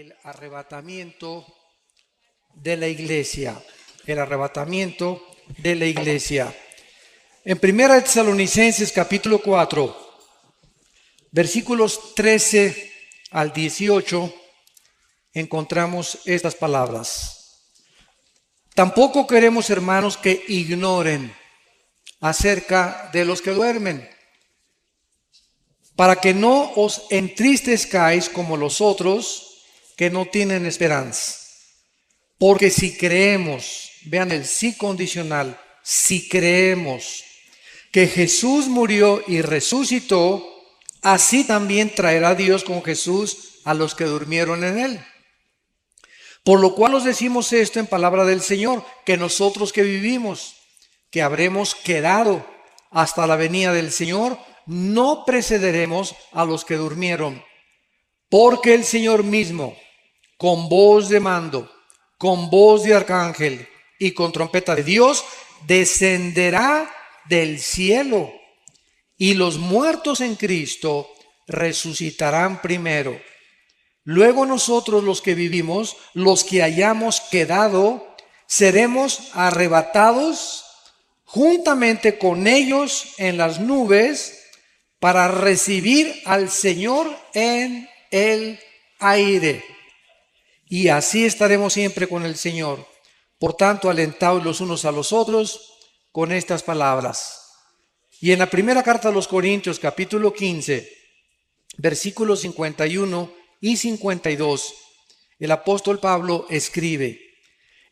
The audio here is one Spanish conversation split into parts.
el arrebatamiento de la iglesia. El arrebatamiento de la iglesia. En 1 Tesalonicenses capítulo 4, versículos 13 al 18, encontramos estas palabras. Tampoco queremos, hermanos, que ignoren acerca de los que duermen, para que no os entristezcáis como los otros que no tienen esperanza. Porque si creemos, vean el sí condicional, si creemos que Jesús murió y resucitó, así también traerá Dios con Jesús a los que durmieron en él. Por lo cual os decimos esto en palabra del Señor, que nosotros que vivimos, que habremos quedado hasta la venida del Señor, no precederemos a los que durmieron. Porque el Señor mismo, con voz de mando, con voz de arcángel y con trompeta de Dios, descenderá del cielo, y los muertos en Cristo resucitarán primero. Luego nosotros los que vivimos, los que hayamos quedado, seremos arrebatados juntamente con ellos en las nubes para recibir al Señor en el aire. Y así estaremos siempre con el Señor. Por tanto, alentaos los unos a los otros con estas palabras. Y en la primera carta a los Corintios, capítulo 15, versículos 51 y 52, el apóstol Pablo escribe: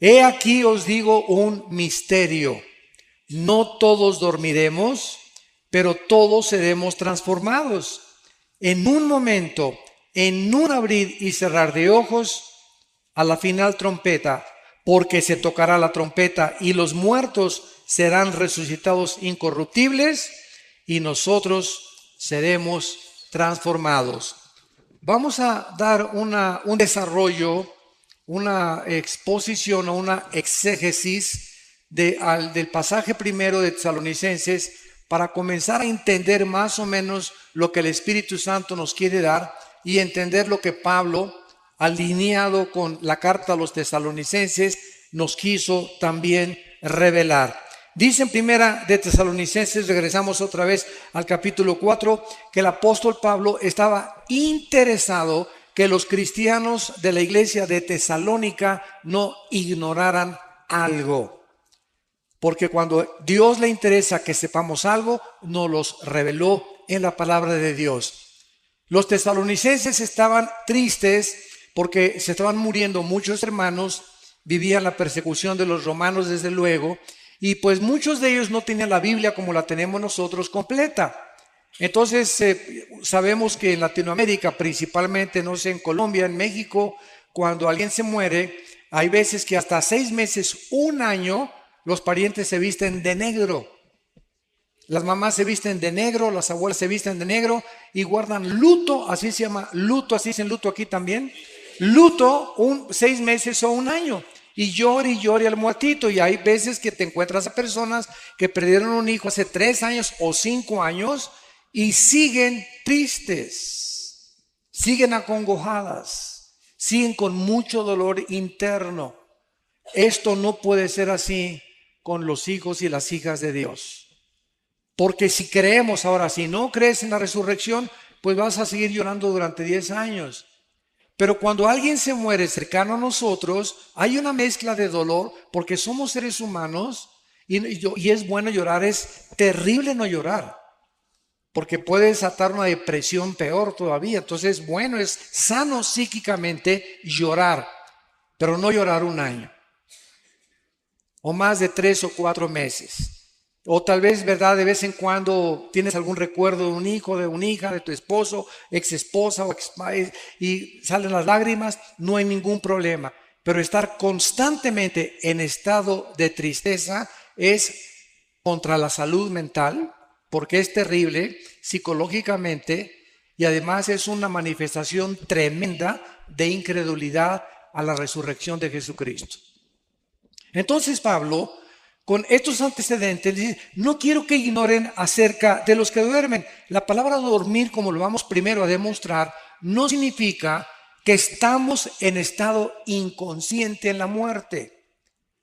He aquí os digo un misterio. No todos dormiremos, pero todos seremos transformados. En un momento, en un abrir y cerrar de ojos, a la final trompeta, porque se tocará la trompeta y los muertos serán resucitados incorruptibles y nosotros seremos transformados. Vamos a dar un desarrollo, una exposición o una exégesis del pasaje primero de Tesalonicenses para comenzar a entender más o menos lo que el Espíritu Santo nos quiere dar y entender lo que Pablo, alineado con la carta a los tesalonicenses, nos quiso también revelar. Dice en primera de Tesalonicenses, regresamos otra vez al capítulo 4, que el apóstol Pablo estaba interesado que los cristianos de la iglesia de Tesalónica no ignoraran algo. Porque cuando Dios le interesa que sepamos algo, nos los reveló en la palabra de Dios. Los tesalonicenses estaban tristes porque se estaban muriendo muchos hermanos, vivían la persecución de los romanos desde luego, y pues muchos de ellos no tenían la Biblia como la tenemos nosotros completa. Entonces sabemos que en Latinoamérica, principalmente, no sé, en Colombia, en México, cuando alguien se muere, hay veces que hasta 6 meses, un año, los parientes se visten de negro. Las mamás se visten de negro, las abuelas se visten de negro y guardan luto, así se llama luto, así dicen luto aquí también. Luto 6 meses o un año y llore al muertito. Y hay veces que te encuentras a personas que perdieron un hijo hace 3 años o 5 años y siguen tristes, siguen acongojadas, siguen con mucho dolor interno. Esto no puede ser así con los hijos y las hijas de Dios. Porque si creemos ahora, si no crees en la resurrección, pues vas a seguir llorando durante 10 años. Pero cuando alguien se muere cercano a nosotros, hay una mezcla de dolor porque somos seres humanos y es bueno llorar, es terrible no llorar. Porque puede desatar una depresión peor todavía. Entonces, bueno, es sano psíquicamente llorar, pero no llorar un año. O más de 3 o 4 meses. O tal vez, ¿verdad? De vez en cuando tienes algún recuerdo de un hijo, de una hija, de tu esposo, ex esposa y salen las lágrimas, no hay ningún problema. Pero estar constantemente en estado de tristeza es contra la salud mental, porque es terrible psicológicamente y además es una manifestación tremenda de incredulidad a la resurrección de Jesucristo. Entonces Pablo, con estos antecedentes, dice: no quiero que ignoren acerca de los que duermen. La palabra dormir, como lo vamos primero a demostrar, no significa que estamos en estado inconsciente en la muerte.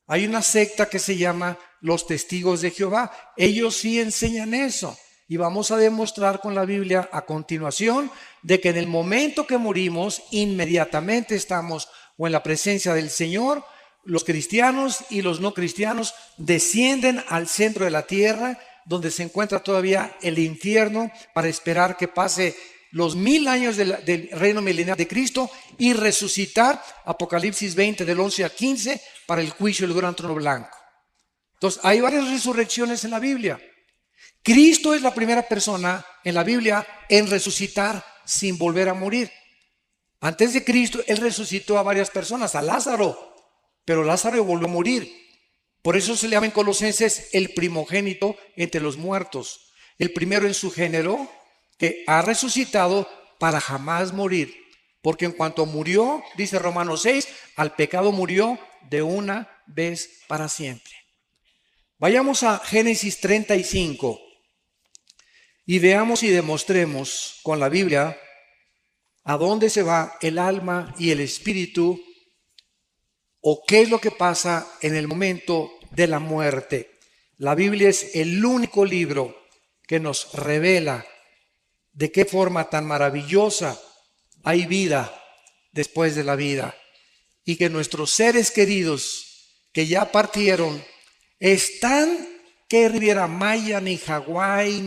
Hay una secta que se llama los Testigos de Jehová. Ellos sí enseñan eso. Y vamos a demostrar con la Biblia a continuación de que en el momento que morimos, inmediatamente estamos o en la presencia del Señor. Los cristianos y los no cristianos descienden al centro de la tierra, donde se encuentra todavía el infierno, para esperar que pase los 1000 años del reino milenial de Cristo y resucitar, Apocalipsis 20 del 11 al 15, para el juicio del gran trono blanco. Entonces, hay varias resurrecciones en la Biblia. Cristo es la primera persona en la Biblia en resucitar sin volver a morir. Antes de Cristo, Él resucitó a varias personas, a Lázaro, pero Lázaro volvió a morir. Por eso se le llama en Colosenses el primogénito entre los muertos, el primero en su género, que ha resucitado para jamás morir. Porque en cuanto murió, dice Romanos 6, al pecado murió de una vez para siempre. Vayamos a Génesis 35 y veamos y demostremos con la Biblia a dónde se va el alma y el espíritu, o qué es lo que pasa en el momento de la muerte. La Biblia es el único libro que nos revela de qué forma tan maravillosa hay vida después de la vida, y que nuestros seres queridos que ya partieron están, que Riviera Maya, ni Hawái,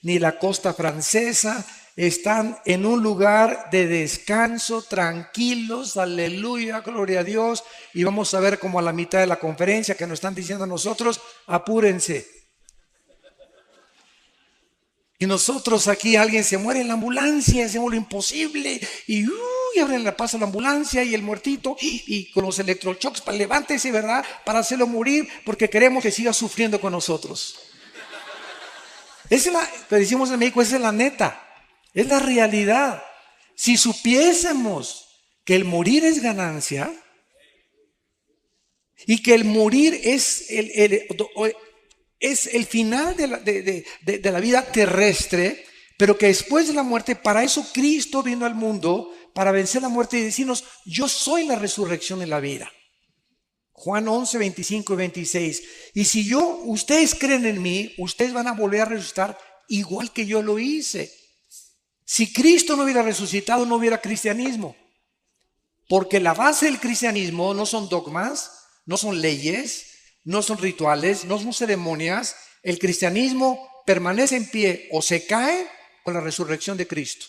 ni la costa francesa, están en un lugar de descanso, tranquilos, aleluya, gloria a Dios. Y vamos a ver como a la mitad de la conferencia que nos están diciendo a nosotros, apúrense. Y nosotros aquí, alguien se muere en la ambulancia, hacemos lo imposible, y abren la paso a la ambulancia y el muertito, y con los electroshocks, levántese, ¿verdad? Para hacerlo morir, porque queremos que siga sufriendo con nosotros. Esa es que decimos en México, esa es la neta, es la realidad. Si supiésemos que el morir es ganancia, y que el morir es el final de la vida terrestre, pero que después de la muerte, para eso Cristo vino al mundo, para vencer la muerte y decirnos, yo soy la resurrección y la vida. Juan 11, 25 y 26. Y si ustedes creen en mí, ustedes van a volver a resucitar igual que yo lo hice. Si Cristo no hubiera resucitado, no hubiera cristianismo. Porque la base del cristianismo no son dogmas, no son leyes, no son rituales, no son ceremonias. El cristianismo permanece en pie o se cae con la resurrección de Cristo.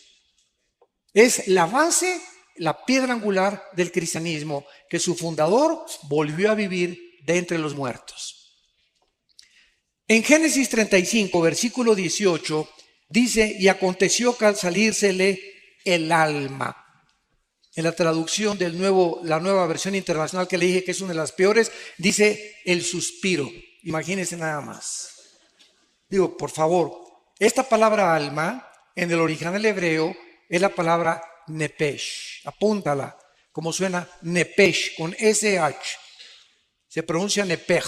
Es la base, la piedra angular del cristianismo, que su fundador volvió a vivir de entre los muertos. En Génesis 35, versículo 18, dice, y aconteció que al salírsele el alma. En la traducción la nueva versión internacional que le dije que es una de las peores, dice el suspiro. Imagínense nada más. Digo, por favor, esta palabra alma en el original hebreo es la palabra nepesh. Apúntala, como suena nepesh, con SH. Se pronuncia nepej.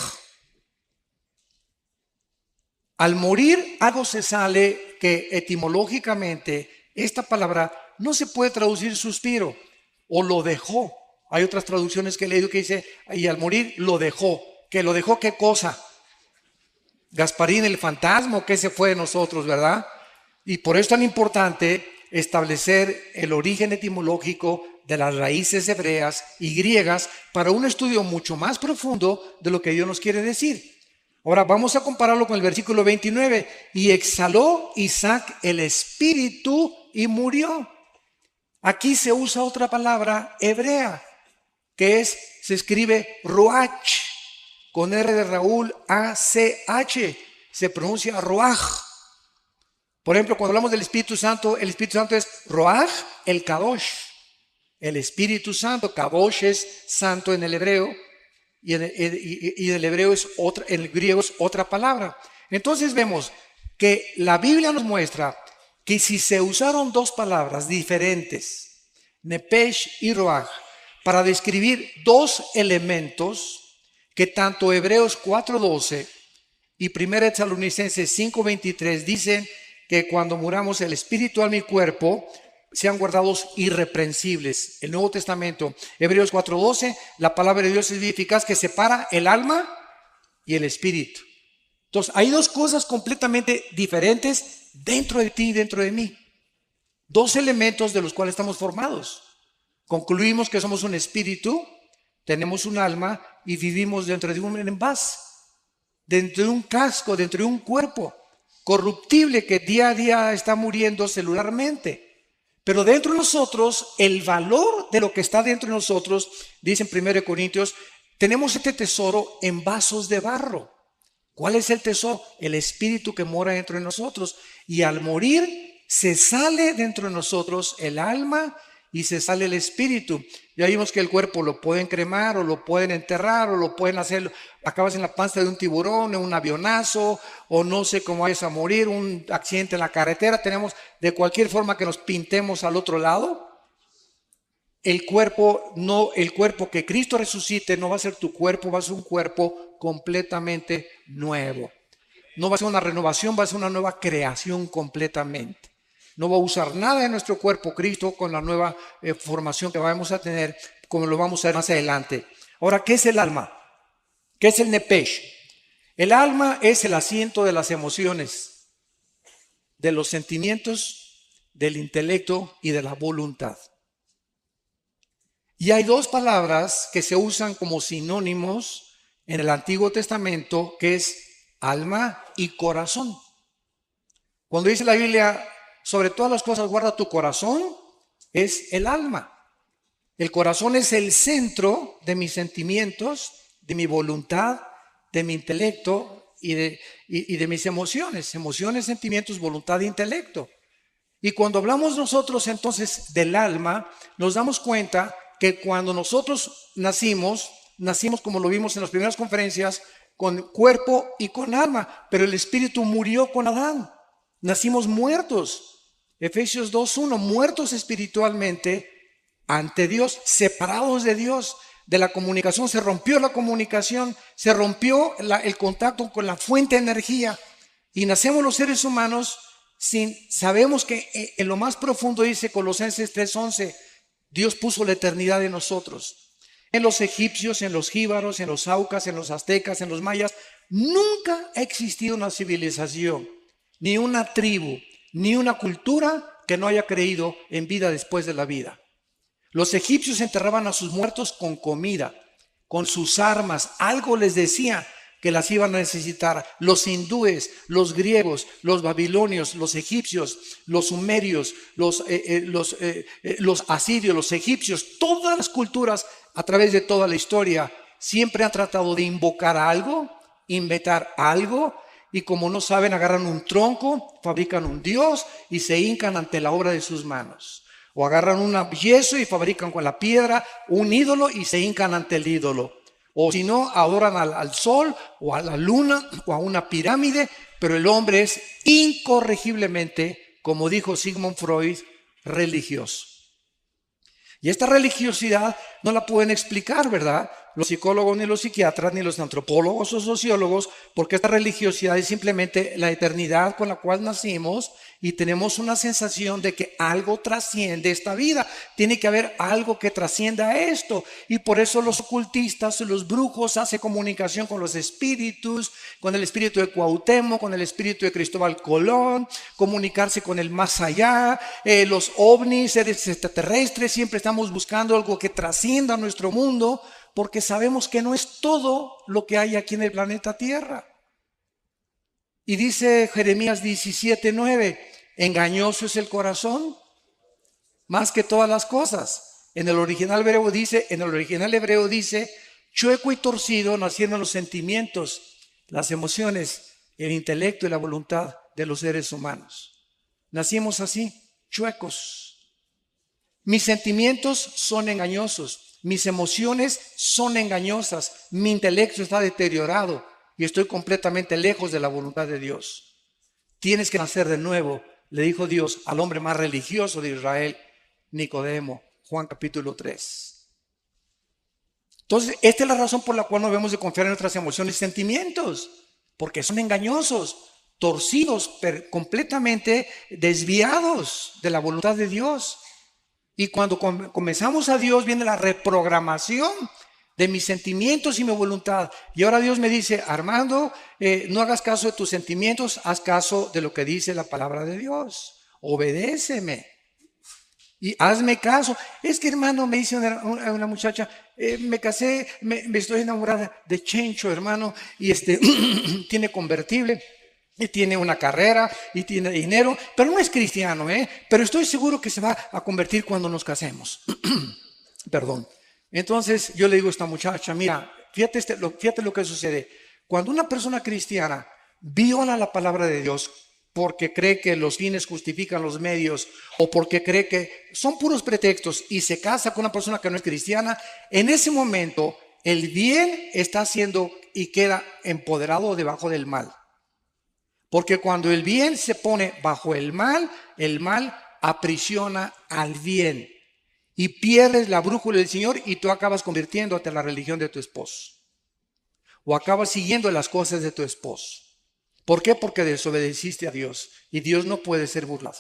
Al morir, algo se sale que etimológicamente esta palabra no se puede traducir suspiro. O lo dejó. Hay otras traducciones que he leído que dice, y al morir lo dejó. ¿Que lo dejó qué cosa? Gasparín el fantasma, que se fue de nosotros, ¿verdad? Y por eso es tan importante establecer el origen etimológico de las raíces hebreas y griegas para un estudio mucho más profundo de lo que Dios nos quiere decir. Ahora vamos a compararlo con el versículo 29. Y exhaló Isaac el espíritu y murió. Aquí se usa otra palabra hebrea, que se escribe ruach, con R de Raúl, A-C-H, se pronuncia ruach. Por ejemplo, cuando hablamos del Espíritu Santo, el Espíritu Santo es ruach, el kadosh. El Espíritu Santo, kadosh es santo en el hebreo, y el hebreo es otra, en el griego es otra palabra. Entonces vemos que la Biblia nos muestra que si se usaron dos palabras diferentes, nepesh y ruach, para describir dos elementos que tanto Hebreos 4:12 y 1 Tesalonicenses 5:23 dicen que cuando muramos el espíritu, alma y cuerpo, sean guardados irreprensibles. El Nuevo Testamento, Hebreos 4:12, la palabra de Dios es eficaz que separa el alma y el espíritu. Entonces, hay dos cosas completamente diferentes dentro de ti y dentro de mí. Dos elementos de los cuales estamos formados. Concluimos que somos un espíritu, tenemos un alma y vivimos dentro de un envase, dentro de un casco, dentro de un cuerpo corruptible que día a día está muriendo celularmente. Pero dentro de nosotros, el valor de lo que está dentro de nosotros, dice en 1 Corintios, tenemos este tesoro en vasos de barro. ¿Cuál es el tesoro? El espíritu que mora dentro de nosotros. Y al morir, se sale dentro de nosotros el alma y se sale el espíritu. Ya vimos que el cuerpo lo pueden cremar o lo pueden enterrar o lo pueden hacer, acabas en la panza de un tiburón, en un avionazo o no sé cómo vayas a morir, un accidente en la carretera. Tenemos de cualquier forma que nos pintemos al otro lado. El cuerpo que Cristo resucite no va a ser tu cuerpo, va a ser un cuerpo completamente nuevo. No va a ser una renovación, va a ser una nueva creación completamente. No va a usar nada de nuestro cuerpo Cristo con la nueva formación que vamos a tener, como lo vamos a ver más adelante. Ahora, ¿qué es el alma? ¿Qué es el nepesh? El alma es el asiento de las emociones, de los sentimientos, del intelecto y de la voluntad. Y hay dos palabras que se usan como sinónimos en el Antiguo Testamento, que es alma y corazón. Cuando dice la Biblia, sobre todas las cosas guarda tu corazón, es el alma. El corazón es el centro de mis sentimientos, de mi voluntad, de mi intelecto y de mis emociones. Emociones, sentimientos, voluntad e intelecto. Y cuando hablamos nosotros entonces del alma, nos damos cuenta que cuando nosotros nacimos como lo vimos en las primeras conferencias, con cuerpo y con alma, pero el espíritu murió con Adán. Nacimos muertos. Efesios 2:1, muertos espiritualmente ante Dios, separados de Dios, de la comunicación. Se rompió la comunicación, se rompió el contacto con la fuente de energía y nacemos los seres humanos sabemos que en lo más profundo, dice Colosenses 3:11, Dios puso la eternidad en nosotros. En los egipcios, en los jíbaros, en los aucas, en los aztecas, en los mayas, nunca ha existido una civilización, ni una tribu, ni una cultura que no haya creído en vida después de la vida. Los egipcios enterraban a sus muertos con comida, con sus armas. Algo les decía que las iban a necesitar. Los hindúes, los griegos, los babilonios, los egipcios, los sumerios, los asirios, los egipcios, todas las culturas a través de toda la historia siempre han tratado de invocar algo, inventar algo, y como no saben, agarran un tronco, fabrican un dios y se hincan ante la obra de sus manos. O agarran un yeso y fabrican con la piedra un ídolo y se hincan ante el ídolo. O si no, adoran al sol o a la luna o a una pirámide, pero el hombre es incorregiblemente, como dijo Sigmund Freud, religioso. Y esta religiosidad no la pueden explicar, ¿verdad? Los psicólogos, ni los psiquiatras, ni los antropólogos o sociólogos, porque esta religiosidad es simplemente la eternidad con la cual nacimos y tenemos una sensación de que algo trasciende esta vida. Tiene que haber algo que trascienda esto. Y por eso los ocultistas, los brujos hacen comunicación con los espíritus, con el espíritu de Cuauhtémoc, con el espíritu de Cristóbal Colón, comunicarse con el más allá, los ovnis, seres extraterrestres, siempre estamos buscando algo que trascienda nuestro mundo, porque sabemos que no es todo lo que hay aquí en el planeta Tierra. Y dice Jeremías 17:9, engañoso es el corazón más que todas las cosas. En el original hebreo dice, chueco y torcido nacieron los sentimientos, las emociones, el intelecto y la voluntad de los seres humanos. Nacimos así, chuecos. Mis sentimientos son engañosos, mis emociones son engañosas, mi intelecto está deteriorado y estoy completamente lejos de la voluntad de Dios. Tienes que nacer de nuevo, le dijo Dios al hombre más religioso de Israel, Nicodemo, Juan capítulo 3. Entonces, esta es la razón por la cual no debemos de confiar en nuestras emociones y sentimientos, porque son engañosos. torcidos, completamente desviados de la voluntad de Dios. Y cuando comenzamos a Dios, viene la reprogramación de mis sentimientos y mi voluntad. Y ahora Dios me dice: Armando, no hagas caso de tus sentimientos, haz caso de lo que dice la palabra de Dios. Obedéceme y hazme caso. Es que, hermano, me dice una muchacha, me casé, me estoy enamorada de Chencho, hermano, y tiene convertible, y tiene una carrera, y tiene dinero, pero no es cristiano, pero estoy seguro que se va a convertir cuando nos casemos. Perdón. Entonces yo le digo a esta muchacha: mira, fíjate lo que sucede. Cuando una persona cristiana viola la palabra de Dios porque cree que los fines justifican los medios, o porque cree que son puros pretextos, y se casa con una persona que no es cristiana, en ese momento el bien está haciendo y queda empoderado debajo del mal. Porque cuando el bien se pone bajo el mal aprisiona al bien. Y pierdes la brújula del Señor, y tú acabas convirtiéndote en la religión de tu esposo. O acabas siguiendo las cosas de tu esposo. ¿Por qué? Porque desobedeciste a Dios. Y Dios no puede ser burlado.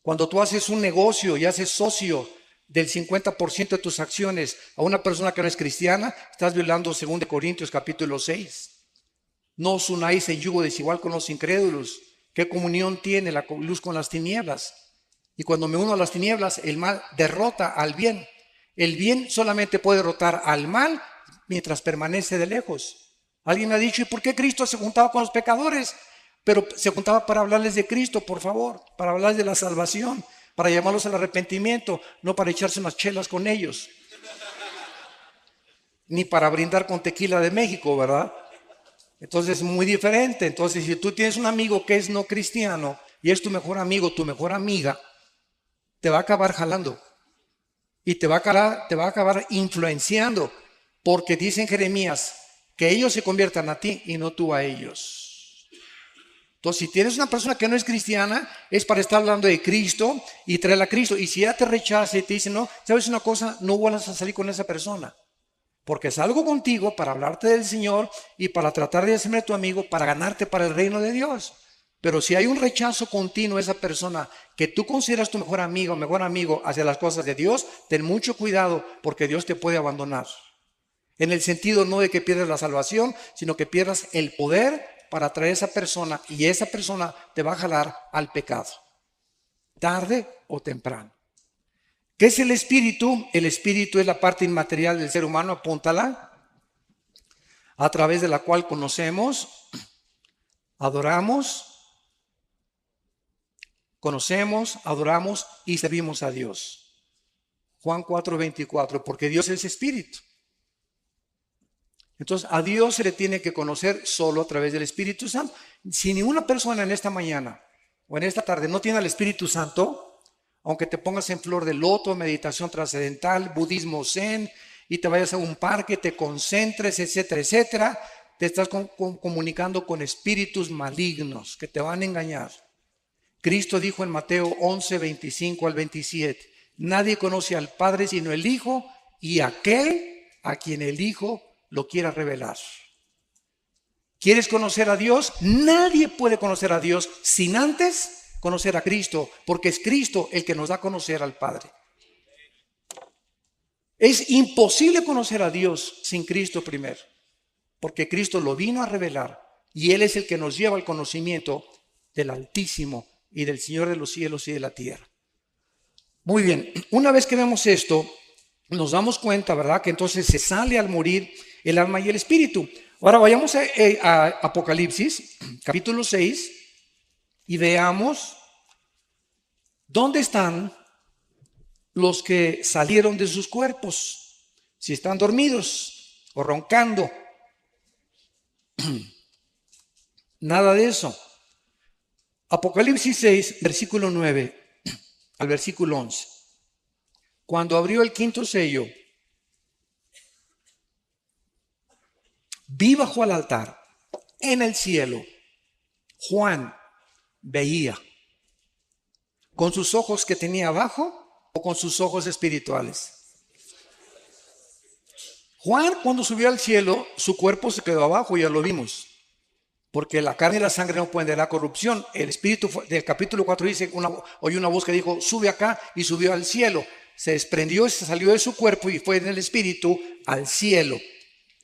Cuando tú haces un negocio y haces socio del 50% de tus acciones a una persona que no es cristiana, estás violando 2 Corintios capítulo 6. No os unáis en yugo desigual con los incrédulos. ¿Qué comunión tiene la luz con las tinieblas? Y cuando me uno a las tinieblas, el mal derrota al bien. El bien solamente puede derrotar al mal mientras permanece de lejos. Alguien me ha dicho: ¿y por qué Cristo se juntaba con los pecadores? Pero se juntaba para hablarles de Cristo, por favor, para hablarles de la salvación, para llamarlos al arrepentimiento, no para echarse unas chelas con ellos, ni para brindar con tequila de México, ¿verdad? Entonces es muy diferente. Entonces, si tú tienes un amigo que es no cristiano y es tu mejor amigo, tu mejor amiga, te va a acabar jalando y te va a acabar influenciando, porque dice en Jeremías que ellos se conviertan a ti y no tú a ellos. Entonces, si tienes una persona que no es cristiana, es para estar hablando de Cristo y traerla a Cristo. Y si ella te rechaza y te dice: no, ¿sabes una cosa? No vuelvas a salir con esa persona, porque salgo contigo para hablarte del Señor y para tratar de hacerme tu amigo, para ganarte para el reino de Dios. Pero si hay un rechazo continuo a esa persona que tú consideras tu mejor amigo o mejor amigo hacia las cosas de Dios, ten mucho cuidado, porque Dios te puede abandonar. En el sentido no de que pierdas la salvación, sino que pierdas el poder para atraer a esa persona, y esa persona te va a jalar al pecado, tarde o temprano. ¿Qué es el espíritu? El espíritu es la parte inmaterial del ser humano, apúntala, a través de la cual conocemos, adoramos y servimos a Dios. Juan 4:24, porque Dios es espíritu. Entonces, a Dios se le tiene que conocer solo a través del Espíritu Santo. Si ninguna persona en esta mañana o en esta tarde no tiene al Espíritu Santo, aunque te pongas en flor de loto, meditación trascendental, budismo zen, y te vayas a un parque, te concentres, etcétera, etcétera, te estás comunicando con espíritus malignos que te van a engañar. Cristo dijo en Mateo 11:25-27, nadie conoce al Padre sino el Hijo, y aquel a quien el Hijo lo quiera revelar. ¿Quieres conocer a Dios? Nadie puede conocer a Dios sin antes conocer a Cristo, porque es Cristo el que nos da a conocer al Padre. Es imposible conocer a Dios sin Cristo primero, porque Cristo lo vino a revelar, y Él es el que nos lleva al conocimiento del Altísimo y del Señor de los cielos y de la tierra. Muy bien, una vez que vemos esto, nos damos cuenta, ¿verdad?, que entonces se sale al morir el alma y el espíritu. Ahora vayamos a Apocalipsis, capítulo 6, y veamos dónde están los que salieron de sus cuerpos, si están dormidos o roncando. Nada de eso. Apocalipsis 6, versículo 9 al versículo 11. Cuando abrió el quinto sello, vi bajo el altar, en el cielo, Juan veía, con sus ojos que tenía abajo o con sus ojos espirituales. Juan, cuando subió al cielo, su cuerpo se quedó abajo, ya lo vimos. Porque la carne y la sangre no pueden de la corrupción. El Espíritu del capítulo 4 dice, oyó una voz que dijo, sube acá, y subió al cielo. Se desprendió, se salió de su cuerpo y fue en el Espíritu al cielo.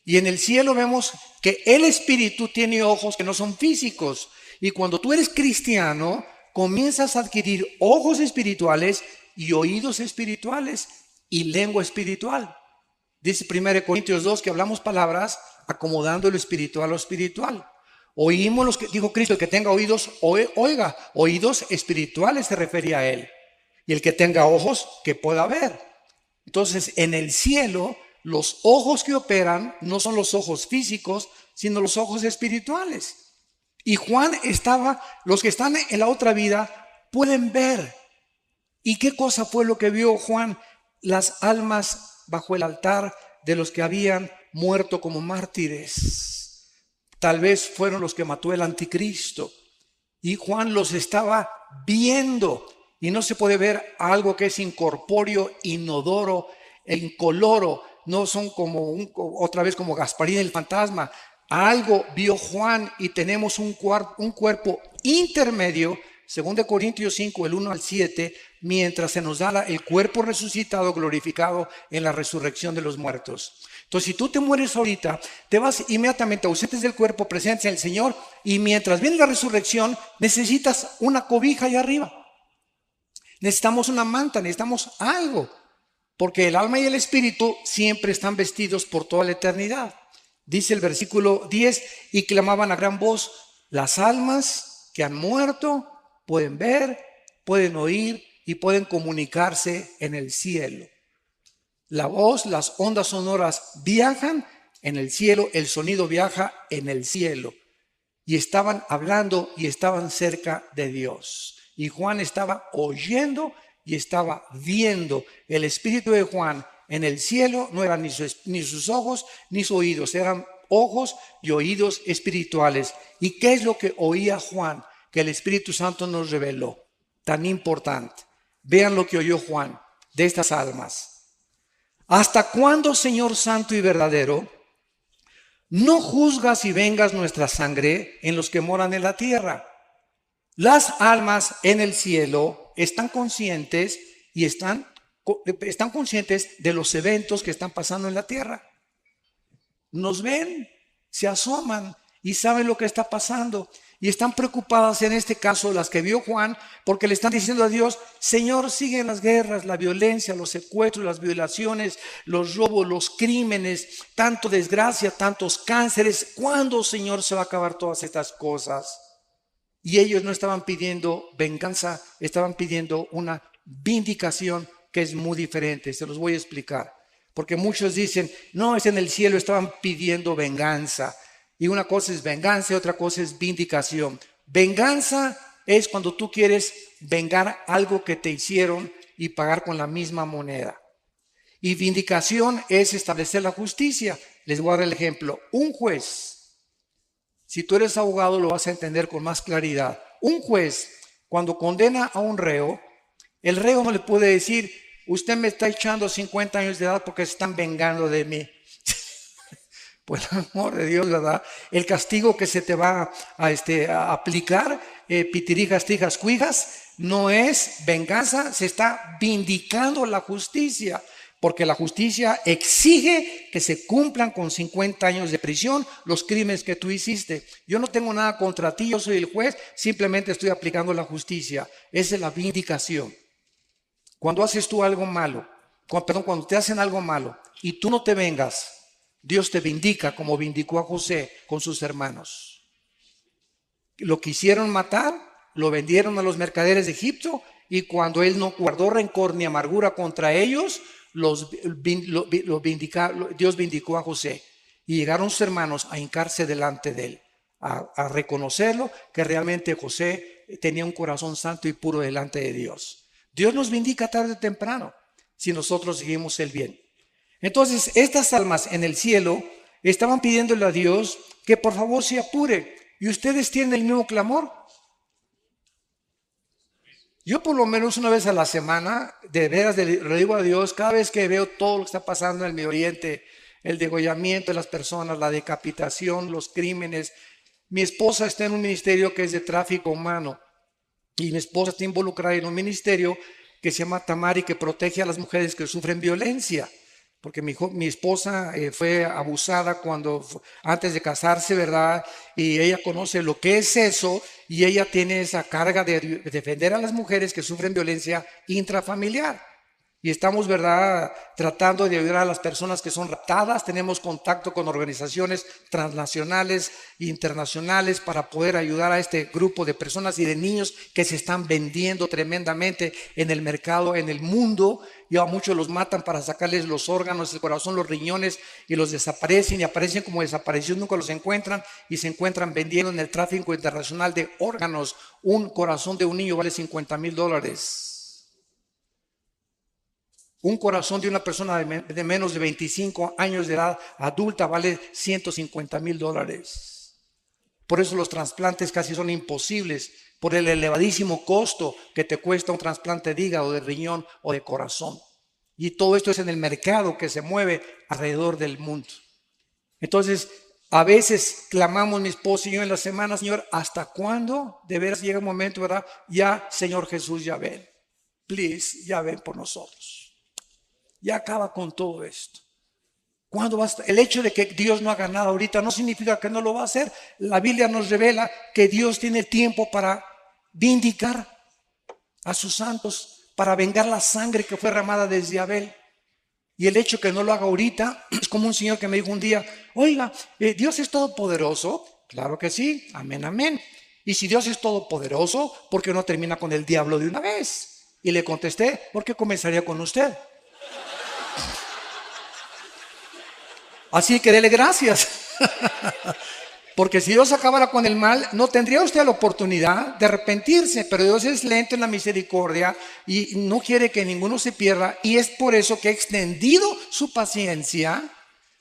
Y en el cielo vemos que el Espíritu tiene ojos que no son físicos. Y cuando tú eres cristiano, comienzas a adquirir ojos espirituales y oídos espirituales y lengua espiritual. Dice 1 Corintios 2 que hablamos palabras acomodando lo espiritual a lo espiritual. Oímos los que dijo Cristo, el que tenga oídos, oiga. Oídos espirituales se refería a él. Y el que tenga ojos, que pueda ver. Entonces, en el cielo, los ojos que operan no son los ojos físicos, sino los ojos espirituales. Y Juan los que están en la otra vida pueden ver. ¿Y qué cosa fue lo que vio Juan? Las almas bajo el altar de los que habían muerto como mártires. Tal vez fueron los que mató el anticristo. Y Juan los estaba viendo. Y no se puede ver algo que es incorpóreo, inodoro e incoloro. No son otra vez como Gasparín el fantasma. Algo vio Juan y tenemos un cuerpo intermedio, 2 Corintios 5, el 1 al 7, mientras se nos da el cuerpo resucitado, glorificado en la resurrección de los muertos. Entonces, si tú te mueres ahorita, te vas inmediatamente ausentes del cuerpo, presentes en el Señor, y mientras viene la resurrección, necesitas una cobija allá arriba. Necesitamos una manta, necesitamos algo, porque el alma y el espíritu siempre están vestidos por toda la eternidad. Dice el versículo 10, y clamaban a gran voz, las almas que han muerto pueden ver, pueden oír y pueden comunicarse en el cielo. La voz, las ondas sonoras viajan en el cielo, el sonido viaja en el cielo. Y estaban hablando y estaban cerca de Dios. Y Juan estaba oyendo y estaba viendo. El espíritu de Juan en el cielo no eran ni sus ojos ni sus oídos, eran ojos y oídos espirituales. ¿Y qué es lo que oía Juan? Que el Espíritu Santo nos reveló. Tan importante. Vean lo que oyó Juan de estas almas. ¿Hasta cuándo, Señor Santo y verdadero, no juzgas y vengas nuestra sangre en los que moran en la tierra? Las almas en el cielo están conscientes y están conscientes de los eventos que están pasando en la tierra. Nos ven, se asoman y saben lo que está pasando. Y están preocupadas en este caso las que vio Juan, porque le están diciendo a Dios, Señor, siguen las guerras, la violencia, los secuestros, las violaciones, los robos, los crímenes, tanto desgracia, tantos cánceres. ¿Cuándo, Señor, se va a acabar todas estas cosas? Y ellos no estaban pidiendo venganza, estaban pidiendo una vindicación que es muy diferente. Se los voy a explicar. Porque muchos dicen, no, es en el cielo, estaban pidiendo venganza. Y una cosa es venganza y otra cosa es vindicación. Venganza es cuando tú quieres vengar algo que te hicieron y pagar con la misma moneda. Y vindicación es establecer la justicia. Les voy a dar el ejemplo. Un juez, si tú eres abogado lo vas a entender con más claridad. Un juez, cuando condena a un reo, el reo no le puede decir, usted me está echando 50 años de edad porque se están vengando de mí. Por el amor de Dios, ¿verdad? El castigo que se te va a aplicar, pitirijas, tijas, cuijas, no es venganza, se está vindicando la justicia. Porque la justicia exige que se cumplan con 50 años de prisión los crímenes que tú hiciste. Yo no tengo nada contra ti, yo soy el juez, simplemente estoy aplicando la justicia. Esa es la vindicación. Cuando haces tú algo malo, cuando te hacen algo malo y tú no te vengas, Dios te vindica como vindicó a José con sus hermanos. Lo quisieron matar, lo vendieron a los mercaderes de Egipto y cuando él no guardó rencor ni amargura contra ellos, Dios vindicó a José. Y llegaron sus hermanos a hincarse delante de él, a reconocerlo que realmente José tenía un corazón santo y puro delante de Dios. Dios nos vindica tarde o temprano si nosotros seguimos el bien. Entonces, estas almas en el cielo estaban pidiéndole a Dios que por favor se apure. ¿Y ustedes tienen el mismo clamor? Yo por lo menos una vez a la semana, de veras le digo a Dios, cada vez que veo todo lo que está pasando en el Medio Oriente, el degollamiento de las personas, la decapitación, los crímenes, Mi esposa está en un ministerio que es de tráfico humano y mi esposa está involucrada en un ministerio que se llama Tamari, que protege a las mujeres que sufren violencia. Porque mi esposa fue abusada antes de casarse, ¿verdad? Y ella conoce lo que es eso y ella tiene esa carga de defender a las mujeres que sufren violencia intrafamiliar. Y estamos, ¿verdad?, tratando de ayudar a las personas que son raptadas. Tenemos contacto con organizaciones transnacionales e internacionales para poder ayudar a este grupo de personas y de niños que se están vendiendo tremendamente en el mercado, en el mundo. Y a muchos los matan para sacarles los órganos, el corazón, los riñones, y los desaparecen y aparecen como desaparecidos, nunca los encuentran y se encuentran vendiendo en el tráfico internacional de órganos. Un corazón de un niño vale $50,000. Un corazón de una persona de menos de 25 años de edad adulta vale $150,000. Por eso los trasplantes casi son imposibles, por el elevadísimo costo que te cuesta un trasplante de hígado, de riñón o de corazón. Y todo esto es en el mercado que se mueve alrededor del mundo. Entonces, a veces clamamos mi esposo y yo en la semana: Señor, ¿hasta cuándo? De veras llega un momento, ¿verdad? Ya, Señor Jesús, ya ven. Please, ya ven por nosotros. Ya acaba con todo esto. ¿Cuándo va a estar? El hecho de que Dios no haga nada ahorita no significa que no lo va a hacer. La Biblia nos revela que Dios tiene tiempo para vindicar a sus santos, para vengar la sangre que fue derramada desde Abel. Y el hecho que no lo haga ahorita es como un señor que me dijo un día: oiga, ¿Dios es todopoderoso? Claro que sí, amén, amén. Y si Dios es todopoderoso, ¿por qué no termina con el diablo de una vez? Y le contesté: ¿por qué comenzaría con usted? Así que dele gracias. Porque si Dios acabara con el mal, no tendría usted la oportunidad de arrepentirse. Pero Dios es lento en la misericordia y no quiere que ninguno se pierda. Y es por eso que ha extendido su paciencia.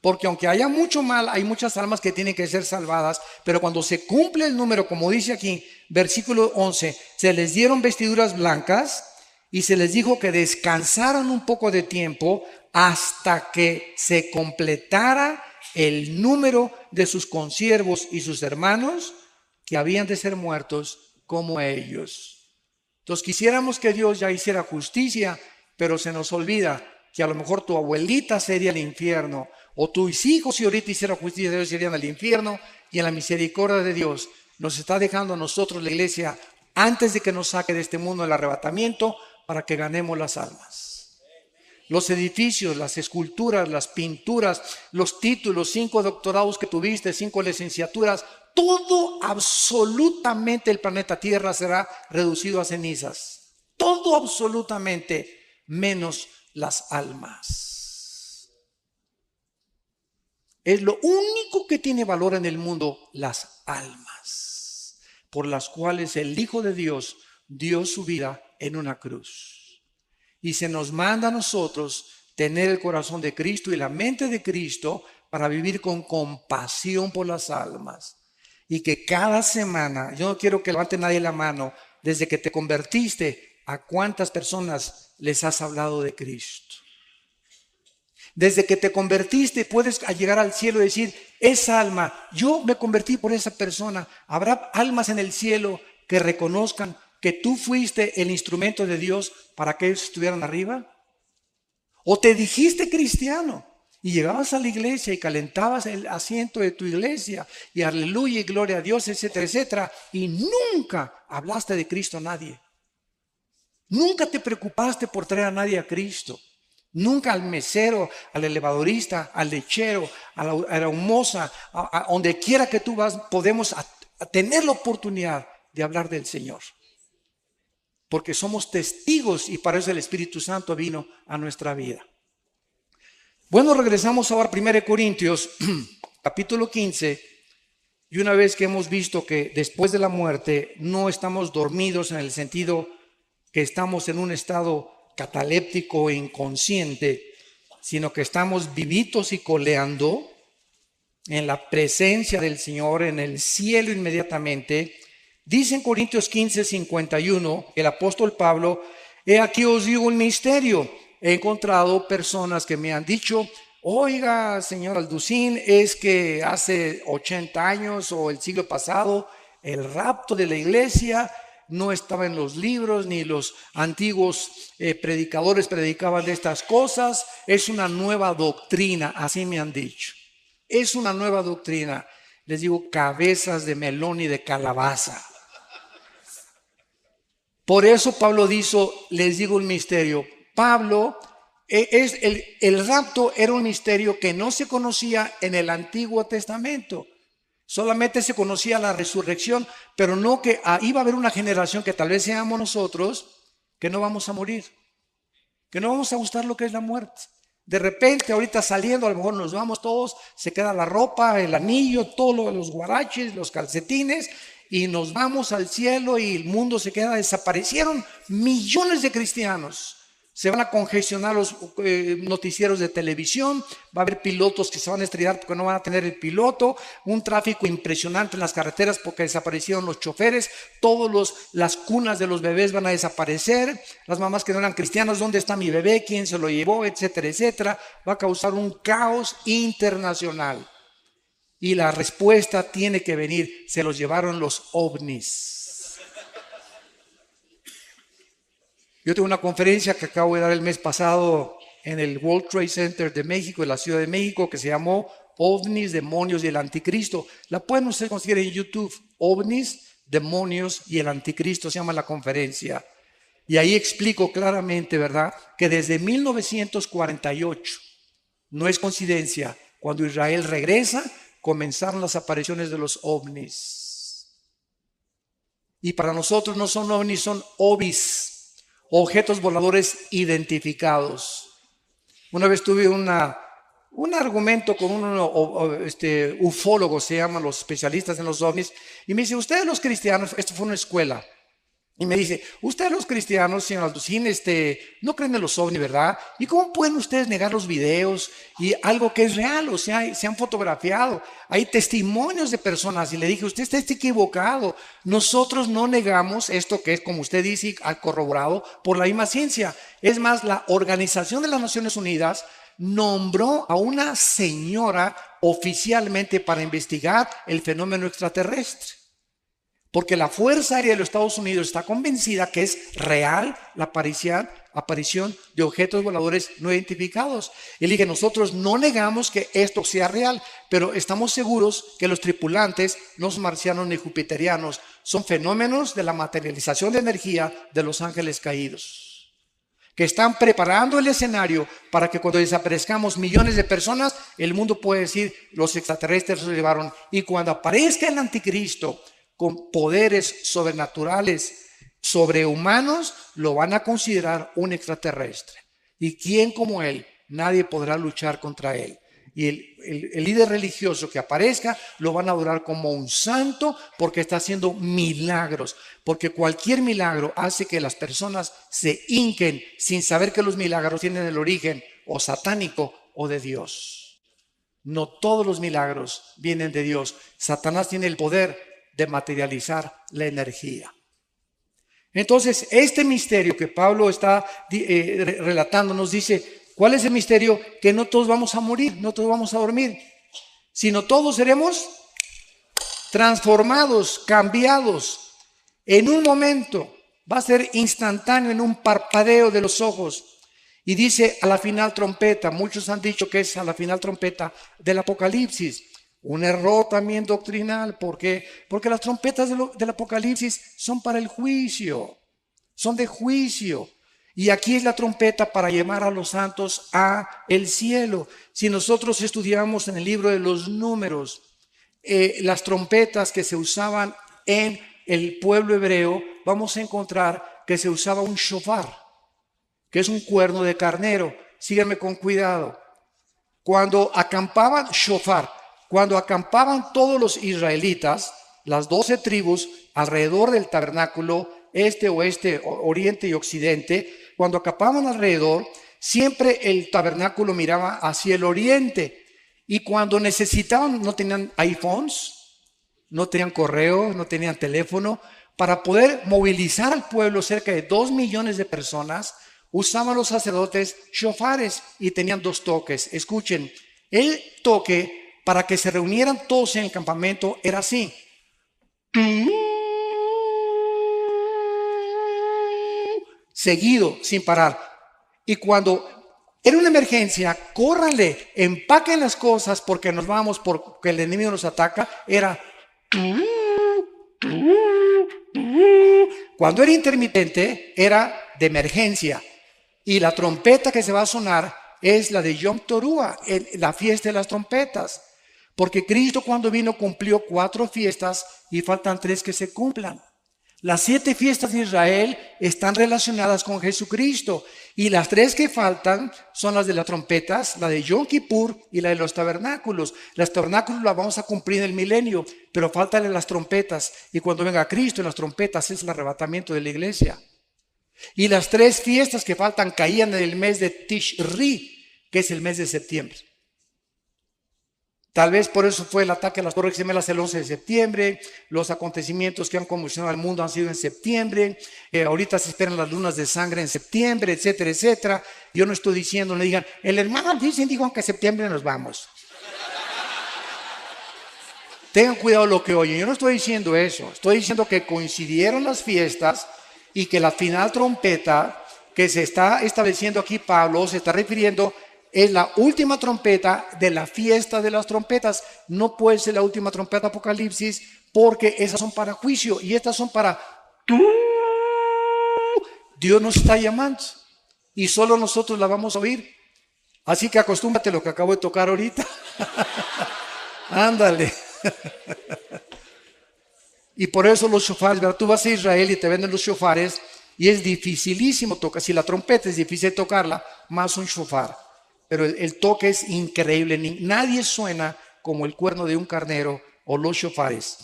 Porque aunque haya mucho mal, hay muchas almas que tienen que ser salvadas. Pero cuando se cumple el número, como dice aquí, versículo 11, se les dieron vestiduras blancas y se les dijo que descansaran un poco de tiempo hasta que se completara el número de sus consiervos y sus hermanos que habían de ser muertos como ellos. Entonces quisiéramos que Dios ya hiciera justicia, pero se nos olvida que a lo mejor tu abuelita sería el infierno, o tus hijos, si ahorita hiciera justicia, ellos serían el infierno. Y en la misericordia de Dios nos está dejando a nosotros, la iglesia, antes de que nos saque de este mundo el arrebatamiento, para que ganemos las almas. Los edificios, las esculturas, las pinturas, los títulos, 5 doctorados que tuviste, 5 licenciaturas, todo absolutamente el planeta Tierra será reducido a cenizas. Todo absolutamente, menos las almas. Es lo único que tiene valor en el mundo, las almas, por las cuales el Hijo de Dios dio su vida en una cruz. Y se nos manda a nosotros tener el corazón de Cristo y la mente de Cristo para vivir con compasión por las almas. Y que cada semana, yo no quiero que levante nadie la mano, desde que te convertiste, ¿a cuántas personas les has hablado de Cristo? Desde que te convertiste puedes llegar al cielo y decir: esa alma, yo me convertí por esa persona. ¿Habrá almas en el cielo que reconozcan que tú fuiste el instrumento de Dios para que ellos estuvieran arriba? ¿O te dijiste cristiano y llegabas a la iglesia y calentabas el asiento de tu iglesia y aleluya y gloria a Dios, etcétera, etcétera, y nunca hablaste de Cristo a nadie? Nunca te preocupaste por traer a nadie a Cristo. Nunca al mesero, al elevadorista, al lechero, a la humosa, a donde quiera que tú vas, podemos tener la oportunidad de hablar del Señor. Porque somos testigos y para eso el Espíritu Santo vino a nuestra vida. Bueno, regresamos ahora a 1 Corintios, capítulo 15. Y una vez que hemos visto que después de la muerte no estamos dormidos en el sentido que estamos en un estado cataléptico e inconsciente, sino que estamos vivitos y coleando en la presencia del Señor, en el cielo inmediatamente. Dice en Corintios 15, 51, el apóstol Pablo: he aquí os digo un misterio. He encontrado personas que me han dicho: Oiga, señor Alducín, es que hace 80 años o el siglo pasado el rapto de la iglesia no estaba en los libros, ni los antiguos predicadores predicaban de estas cosas. Es una nueva doctrina, así me han dicho. Es una nueva doctrina. Les digo, cabezas de melón y de calabaza. Por eso Pablo dijo, les digo un misterio. Pablo, el rapto era un misterio que no se conocía en el Antiguo Testamento. Solamente se conocía la resurrección, pero no que iba a haber una generación que tal vez seamos nosotros, que no vamos a morir, que no vamos a gustar lo que es la muerte. De repente, ahorita saliendo, a lo mejor nos vamos todos, se queda la ropa, el anillo, todos los guaraches, los calcetines, y nos vamos al cielo y el mundo se queda. Desaparecieron millones de cristianos. Se van a congestionar los noticieros de televisión, va a haber pilotos que se van a estrellar porque no van a tener el piloto, un tráfico impresionante en las carreteras porque desaparecieron los choferes, las cunas de los bebés van a desaparecer, las mamás que no eran cristianas, ¿dónde está mi bebé? ¿Quién se lo llevó? Etcétera, etcétera. Va a causar un caos internacional. Y la respuesta tiene que venir, se los llevaron los ovnis. Yo tengo una conferencia que acabo de dar el mes pasado en el World Trade Center de México, en la Ciudad de México, que se llamó OVNIs, Demonios y el Anticristo. La pueden ustedes conseguir en YouTube. OVNIs, Demonios y el Anticristo se llama la conferencia. Y ahí explico claramente, ¿verdad?, que desde 1948, no es coincidencia, cuando Israel regresa, comenzaron las apariciones de los ovnis. Y para nosotros no son ovnis, son ovis. Objetos voladores identificados. Una vez tuve un argumento con un ufólogo, se llaman los especialistas en los ovnis, y me dice, ustedes los cristianos, esto fue una escuela, y me dice, ustedes los cristianos, señor Alducín, no creen en los ovnis, ¿verdad? ¿Y cómo pueden ustedes negar los videos y algo que es real? O sea, se han fotografiado, hay testimonios de personas. Y le dije, usted está equivocado. Nosotros no negamos esto que es, como usted dice, corroborado por la misma ciencia. Es más, la Organización de las Naciones Unidas nombró a una señora oficialmente para investigar el fenómeno extraterrestre. Porque la Fuerza Aérea de los Estados Unidos está convencida que es real la aparición de objetos voladores no identificados. Y le dije, nosotros no negamos que esto sea real, pero estamos seguros que los tripulantes no son marcianos ni jupiterianos, son fenómenos de la materialización de energía de los ángeles caídos, que están preparando el escenario para que cuando desaparezcamos millones de personas, el mundo puede decir, los extraterrestres se llevaron. Y cuando aparezca el anticristo, con poderes sobrenaturales, sobrehumanos, lo van a considerar un extraterrestre. ¿Y quién como él? Nadie podrá luchar contra él. Y el líder religioso que aparezca lo van a adorar como un santo porque está haciendo milagros. Porque cualquier milagro hace que las personas se hinquen sin saber que los milagros tienen el origen o satánico o de Dios. No todos los milagros vienen de Dios. Satanás tiene el poder de materializar la energía. Entonces, este misterio que Pablo está relatando nos dice, ¿cuál es el misterio? Que no todos vamos a morir, no todos vamos a dormir, sino todos seremos transformados, cambiados. En un momento, va a ser instantáneo, en un parpadeo de los ojos. Y dice a la final trompeta, muchos han dicho que es a la final trompeta del Apocalipsis. Un error también doctrinal. ¿Por qué? Porque las trompetas del Apocalipsis son para el juicio, son de juicio. Y aquí es la trompeta para llamar a los santos a el cielo. Si nosotros estudiamos en el libro de los Números, las trompetas que se usaban en el pueblo hebreo, vamos a encontrar que se usaba un shofar, que es un cuerno de carnero. Síganme con cuidado. Cuando acampaban todos los israelitas, las 12 tribus alrededor del tabernáculo, oeste, oriente y occidente, cuando acampaban alrededor, siempre el tabernáculo miraba hacia el oriente. Y cuando necesitaban, no tenían iPhones, no tenían correo, no tenían teléfono, para poder movilizar al pueblo, cerca de 2 millones de personas, usaban los sacerdotes shofares y tenían dos toques. Escuchen, el toque para que se reunieran todos en el campamento era así. Seguido, sin parar. Y cuando era una emergencia, córranle, empaquen las cosas porque nos vamos, porque el enemigo nos ataca. Era... Cuando era intermitente, era de emergencia. Y la trompeta que se va a sonar es la de Yom Teruah, la fiesta de las trompetas. Porque Cristo cuando vino cumplió 4 fiestas y faltan 3 que se cumplan. Las 7 fiestas de Israel están relacionadas con Jesucristo. Y las 3 que faltan son las de las trompetas, la de Yom Kippur y la de los tabernáculos. Las tabernáculos las vamos a cumplir en el milenio, pero faltan las trompetas. Y cuando venga Cristo en las trompetas es el arrebatamiento de la iglesia. Y las 3 fiestas que faltan caían en el mes de Tishri, que es el mes de septiembre. Tal vez por eso fue el ataque a las Torres Gemelas el 11 de septiembre. Los acontecimientos que han convulsionado al mundo han sido en septiembre. Ahorita se esperan las lunas de sangre en septiembre, etcétera, etcétera. Yo no estoy diciendo, no digan, el hermano dijo que en septiembre nos vamos. Tengan cuidado lo que oyen. Yo no estoy diciendo eso. Estoy diciendo que coincidieron las fiestas y que la final trompeta que se está estableciendo aquí Pablo se está refiriendo es la última trompeta de la fiesta de las trompetas. No puede ser la última trompeta Apocalipsis porque esas son para juicio y estas son para... Dios nos está llamando y solo nosotros la vamos a oír. Así que acostúmbrate a lo que acabo de tocar ahorita. Ándale. Y por eso los shofares, ¿verdad? Tú vas a Israel y te venden los shofares y es dificilísimo tocar. Si la trompeta es difícil tocarla, más un shofar. Pero el toque es increíble. Nadie suena como el cuerno de un carnero o los shofares.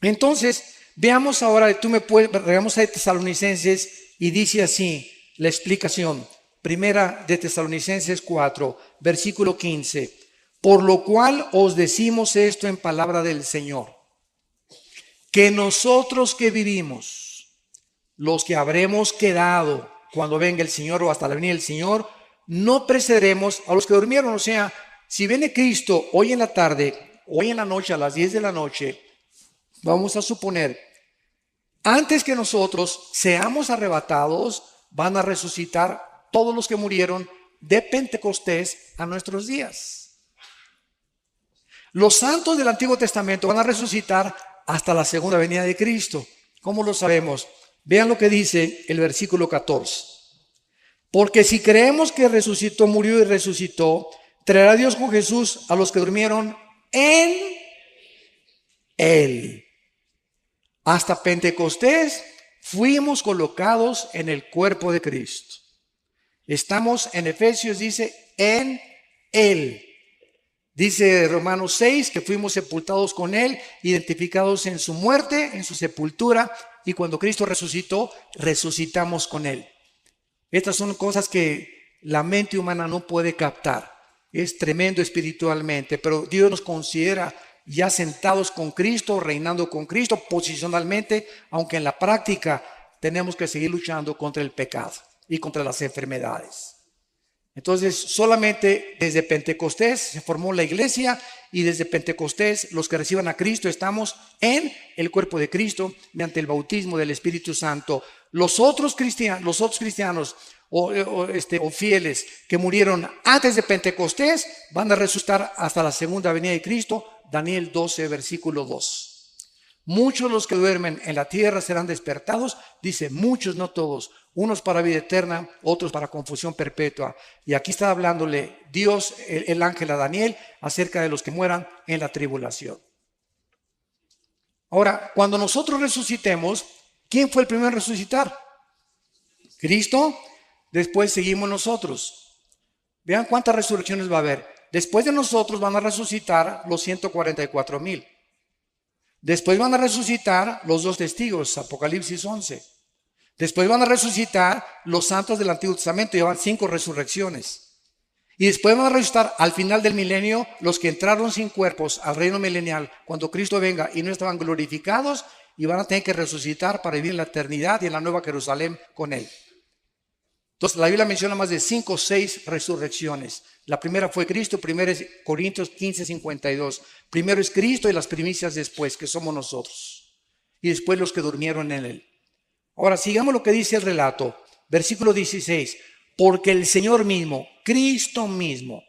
Entonces, veamos ahora, regamos a Tesalonicenses y dice así la explicación. Primera de Tesalonicenses 4, versículo 15. Por lo cual os decimos esto en palabra del Señor, que nosotros que vivimos, los que habremos quedado cuando venga el Señor o hasta la venida del Señor, no precederemos a los que durmieron. O sea, si viene Cristo hoy en la tarde, hoy en la noche, a las 10 de la noche, vamos a suponer, antes que nosotros seamos arrebatados, van a resucitar todos los que murieron de Pentecostés a nuestros días. Los santos del Antiguo Testamento van a resucitar hasta la segunda venida de Cristo. ¿Cómo lo sabemos? Vean lo que dice el versículo 14. Porque si creemos que resucitó, murió y resucitó, traerá Dios con Jesús a los que durmieron en Él. Hasta Pentecostés fuimos colocados en el cuerpo de Cristo. Estamos en Efesios, dice, en Él. Dice Romanos 6 que fuimos sepultados con Él, identificados en su muerte, en su sepultura, y cuando Cristo resucitó, resucitamos con Él. Estas son cosas que la mente humana no puede captar. Es tremendo espiritualmente, pero Dios nos considera ya sentados con Cristo, reinando con Cristo posicionalmente, aunque en la práctica tenemos que seguir luchando contra el pecado y contra las enfermedades. Entonces, solamente desde Pentecostés se formó la iglesia y desde Pentecostés los que reciban a Cristo estamos en el cuerpo de Cristo mediante el bautismo del Espíritu Santo. Los otros cristianos o fieles que murieron antes de Pentecostés van a resucitar hasta la segunda venida de Cristo. Daniel 12, versículo 2. Muchos los que duermen en la tierra serán despertados, dice muchos, no todos, unos para vida eterna, otros para confusión perpetua. Y aquí está hablándole Dios, el ángel a Daniel, acerca de los que mueran en la tribulación. Ahora, cuando nosotros resucitemos, ¿quién fue el primero en resucitar? Cristo, después seguimos nosotros. Vean cuántas resurrecciones va a haber. Después de nosotros van a resucitar los 144,000. Después van a resucitar los 2 testigos, Apocalipsis 11. Después van a resucitar los santos del Antiguo Testamento, llevan 5 resurrecciones. Y después van a resucitar al final del milenio los que entraron sin cuerpos al reino milenial, cuando Cristo venga y no estaban glorificados, y van a tener que resucitar para vivir en la eternidad y en la nueva Jerusalén con Él. Entonces la Biblia menciona más de 5 o 6 resurrecciones. La primera fue Cristo, 1 Corintios 15:52. Primero es Cristo y las primicias después, que somos nosotros. Y después los que durmieron en Él. Ahora sigamos lo que dice el relato. Versículo 16. Porque el Señor mismo, Cristo mismo,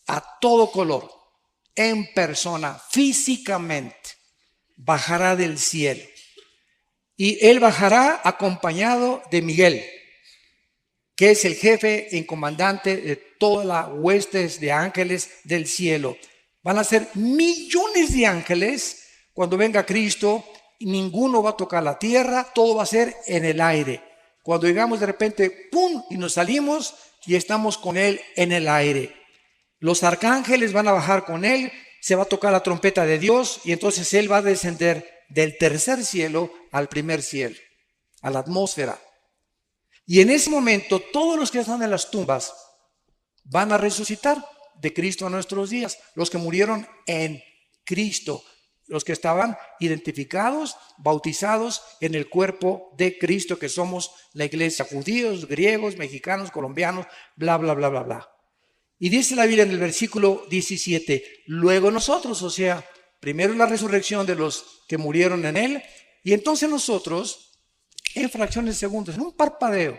a todo color, en persona, físicamente, bajará del cielo. Y Él bajará acompañado de Miguel, que es el jefe y comandante de todas las huestes de ángeles del cielo. Van a ser millones de ángeles cuando venga Cristo, y ninguno va a tocar la tierra, todo va a ser en el aire. Cuando llegamos de repente, ¡pum!, y nos salimos y estamos con Él en el aire. Los arcángeles van a bajar con Él, se va a tocar la trompeta de Dios y entonces Él va a descender del tercer cielo al primer cielo, a la atmósfera. Y en ese momento todos los que están en las tumbas van a resucitar de Cristo a nuestros días. Los que murieron en Cristo, los que estaban identificados, bautizados en el cuerpo de Cristo, que somos la iglesia, judíos, griegos, mexicanos, colombianos, bla, bla, bla, bla, bla. Y dice la Biblia en el versículo 17, luego nosotros, o sea, primero la resurrección de los que murieron en Él, y entonces nosotros, en fracciones de segundos, en un parpadeo,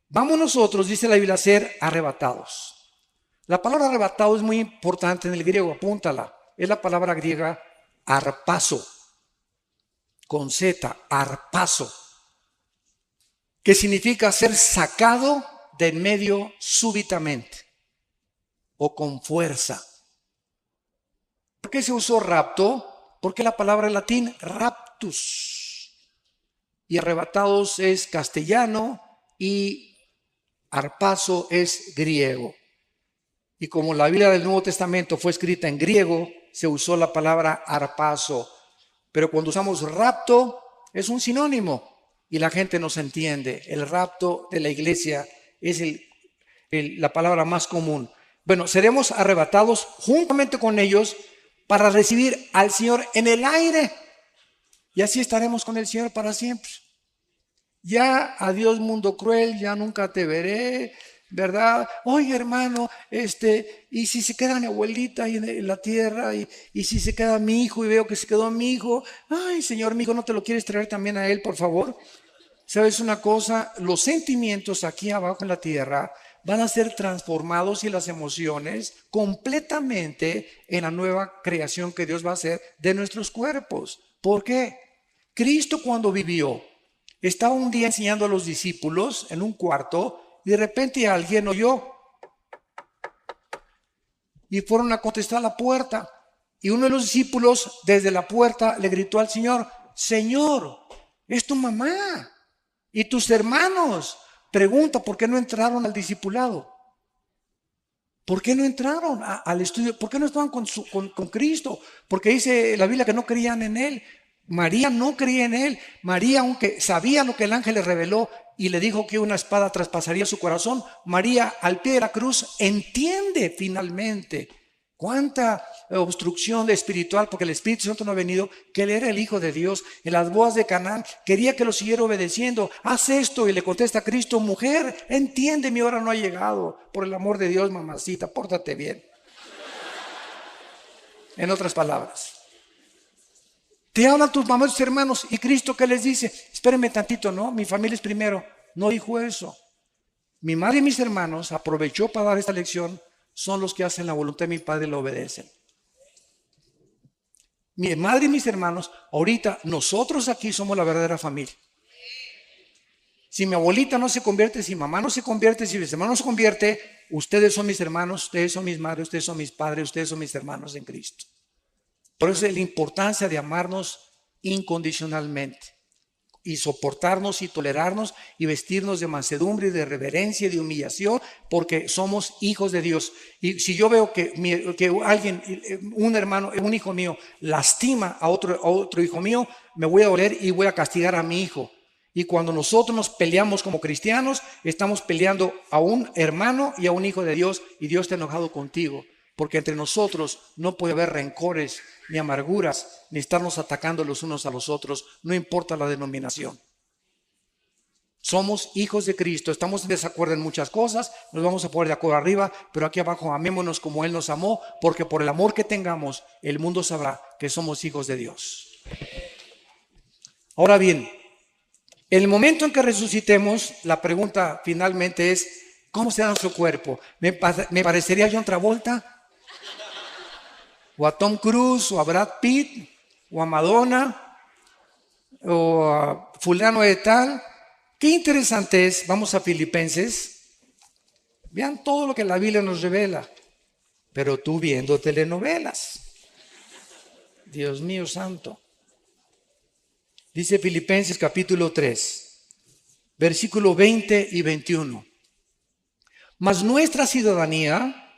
vamos nosotros, dice la Biblia, a ser arrebatados. La palabra arrebatado es muy importante en el griego, apúntala. Es la palabra griega arpazo, con Z, arpazo, que significa ser sacado de en medio súbitamente o con fuerza. ¿Por qué se usó rapto? Porque la palabra en latín raptus, y arrebatados es castellano y arpazo es griego. Y como la Biblia del Nuevo Testamento fue escrita en griego, se usó la palabra arpazo. Pero cuando usamos rapto, es un sinónimo y la gente nos entiende. El rapto de la iglesia es la palabra más común. Bueno, seremos arrebatados juntamente con ellos para recibir al Señor en el aire. Y así estaremos con el Señor para siempre. Ya, adiós mundo cruel, ya nunca te veré, ¿verdad? Oye, hermano, y si se queda mi abuelita ahí en la tierra, y si se queda mi hijo y veo que se quedó mi hijo, ay, Señor, mi hijo, ¿no te lo quieres traer también a él, por favor? ¿Sabes una cosa? Los sentimientos aquí abajo en la tierra van a ser transformados y las emociones completamente en la nueva creación que Dios va a hacer de nuestros cuerpos. ¿Por qué? Cristo cuando vivió, estaba un día enseñando a los discípulos en un cuarto y de repente alguien oyó y fueron a contestar a la puerta. Y uno de los discípulos desde la puerta le gritó al Señor, Señor, es tu mamá y tus hermanos. Pregunta, ¿por qué no entraron al discipulado? ¿Por qué no entraron al estudio? ¿Por qué no estaban con Cristo? Porque dice la Biblia que no creían en Él. María no creía en Él. María, aunque sabía lo que el ángel le reveló y le dijo que una espada traspasaría su corazón, María al pie de la cruz entiende finalmente cuánta obstrucción espiritual, porque el Espíritu Santo no ha venido, que Él era el Hijo de Dios. En las bodas de Canaán quería que lo siguiera obedeciendo. Haz esto, y le contesta a Cristo, mujer, entiende, mi hora no ha llegado. Por el amor de Dios, mamacita, pórtate bien. En otras palabras, te hablan tus mamás y tus hermanos, y Cristo, ¿qué les dice? Espérenme tantito, ¿no? Mi familia es primero. No dijo eso. Mi madre y mis hermanos aprovechó para dar esta lección. Son los que hacen la voluntad de mi Padre y lo obedecen. Mi madre y mis hermanos, ahorita nosotros aquí somos la verdadera familia. Si mi abuelita no se convierte, si mi mamá no se convierte, si mis hermanos no se convierte, ustedes son mis hermanos, ustedes son mis madres, ustedes son mis padres, ustedes son mis hermanos en Cristo. Por eso es la importancia de amarnos incondicionalmente y soportarnos y tolerarnos y vestirnos de mansedumbre y de reverencia y de humillación, porque somos hijos de Dios. Y si yo veo que alguien, un hermano, un hijo mío, lastima a otro hijo mío, me voy a doler y voy a castigar a mi hijo. Y cuando nosotros nos peleamos como cristianos, estamos peleando a un hermano y a un hijo de Dios, y Dios está enojado contigo, porque entre nosotros no puede haber rencores, ni amarguras, ni estarnos atacando los unos a los otros, no importa la denominación. Somos hijos de Cristo, estamos en desacuerdo en muchas cosas, nos vamos a poner de acuerdo arriba, pero aquí abajo amémonos como Él nos amó, porque por el amor que tengamos, el mundo sabrá que somos hijos de Dios. Ahora bien, en el momento en que resucitemos, la pregunta finalmente es, ¿cómo será nuestro cuerpo? ¿Me parecería a John Travolta? ¿O a Tom Cruise? ¿O a Brad Pitt? ¿O a Madonna? ¿O a fulano de tal? Qué interesante es, vamos a Filipenses, vean todo lo que la Biblia nos revela, pero tú viendo telenovelas, Dios mío santo. Dice Filipenses capítulo 3, versículo 20 y 21. Mas nuestra ciudadanía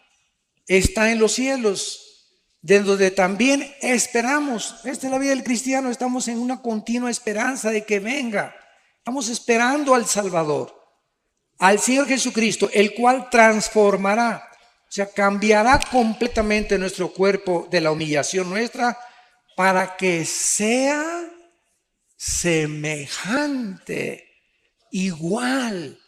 está en los cielos, de donde también esperamos. Esta es la vida del cristiano, estamos en una continua esperanza de que venga. Estamos esperando al Salvador, al Señor Jesucristo, el cual transformará, o sea, cambiará completamente nuestro cuerpo de la humillación nuestra para que sea semejante, igual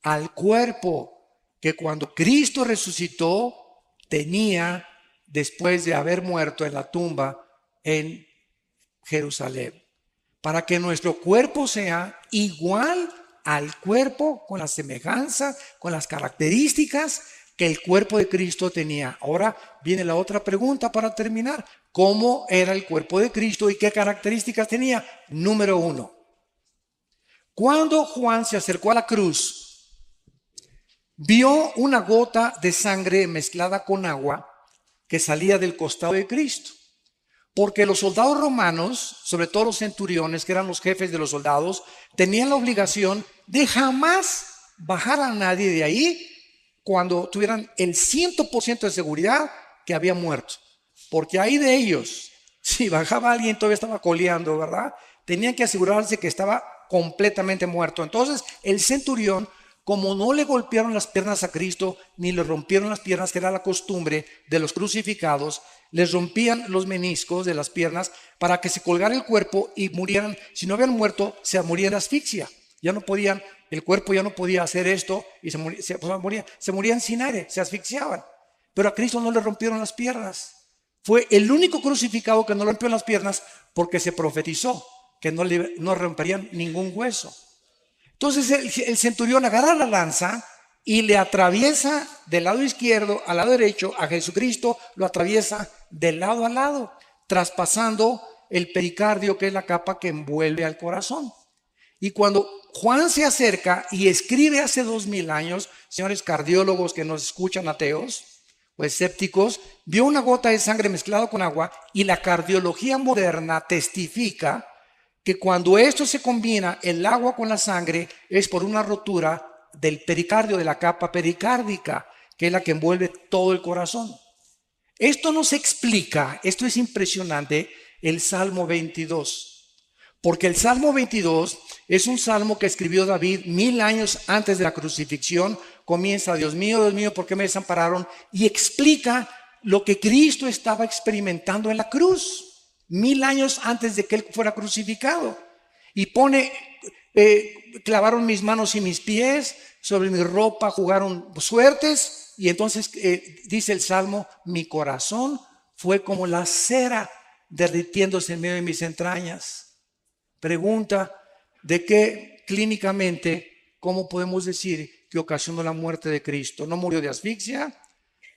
al cuerpo que cuando Cristo resucitó tenía después de haber muerto en la tumba en Jerusalén. Para que nuestro cuerpo sea igual al cuerpo, con la semejanza, con las características que el cuerpo de Cristo tenía. Ahora viene la otra pregunta para terminar. ¿Cómo era el cuerpo de Cristo y qué características tenía? Número 1. Cuando Juan se acercó a la cruz, vio una gota de sangre mezclada con agua que salía del costado de Cristo. Porque los soldados romanos, sobre todo los centuriones, que eran los jefes de los soldados, tenían la obligación de jamás bajar a nadie de ahí cuando tuvieran el 100% de seguridad que había muerto. Porque ahí de ellos, si bajaba alguien todavía estaba coleando, ¿verdad? Tenían que asegurarse que estaba completamente muerto. Entonces el centurión, como no le golpearon las piernas a Cristo, ni le rompieron las piernas, que era la costumbre de los crucificados, les rompían los meniscos de las piernas para que se colgara el cuerpo y murieran. Si no habían muerto, se morían de asfixia. Ya no podían, el cuerpo ya no podía hacer esto y se morían sin aire, se asfixiaban. Pero a Cristo no le rompieron las piernas. Fue el único crucificado que no le rompió las piernas porque se profetizó que no romperían ningún hueso. Entonces el centurión agarra la lanza y le atraviesa del lado izquierdo al lado derecho a Jesucristo, lo atraviesa de lado a lado, traspasando el pericardio, que es la capa que envuelve al corazón. Y cuando Juan se acerca y escribe hace 2000 años, señores cardiólogos que nos escuchan, ateos o escépticos, vio una gota de sangre mezclada con agua, y la cardiología moderna testifica que cuando esto se combina, el agua con la sangre, es por una rotura del pericardio, de la capa pericárdica, que es la que envuelve todo el corazón. Esto nos explica, esto es impresionante, el Salmo 22. Porque el Salmo 22 es un salmo que escribió David 1000 años antes de la crucifixión. Comienza, Dios mío, ¿por qué me desampararon? Y explica lo que Cristo estaba experimentando en la cruz. 1000 años antes de que Él fuera crucificado. Y pone, clavaron mis manos y mis pies, sobre mi ropa jugaron suertes. Y entonces dice el Salmo, mi corazón fue como la cera derritiéndose en medio de mis entrañas. Pregunta, ¿de qué clínicamente, cómo podemos decir que ocasionó la muerte de Cristo? ¿No murió de asfixia?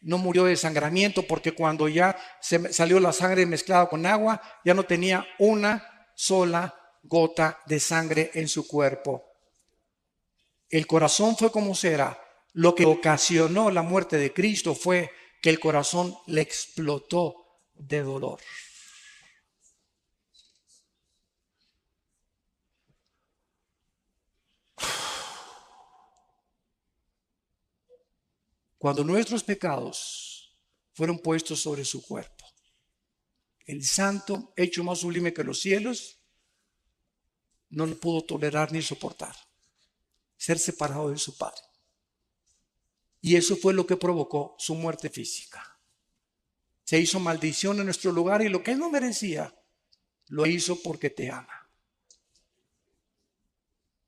No murió de desangramiento, porque cuando ya se salió la sangre mezclada con agua, ya no tenía una sola gota de sangre en su cuerpo. El corazón fue como cera. Lo que ocasionó la muerte de Cristo fue que el corazón le explotó de dolor. Cuando nuestros pecados fueron puestos sobre su cuerpo, el santo, hecho más sublime que los cielos, no lo pudo tolerar ni soportar, ser separado de su Padre. Y eso fue lo que provocó su muerte física. Se hizo maldición en nuestro lugar, y lo que Él no merecía, lo hizo porque te ama.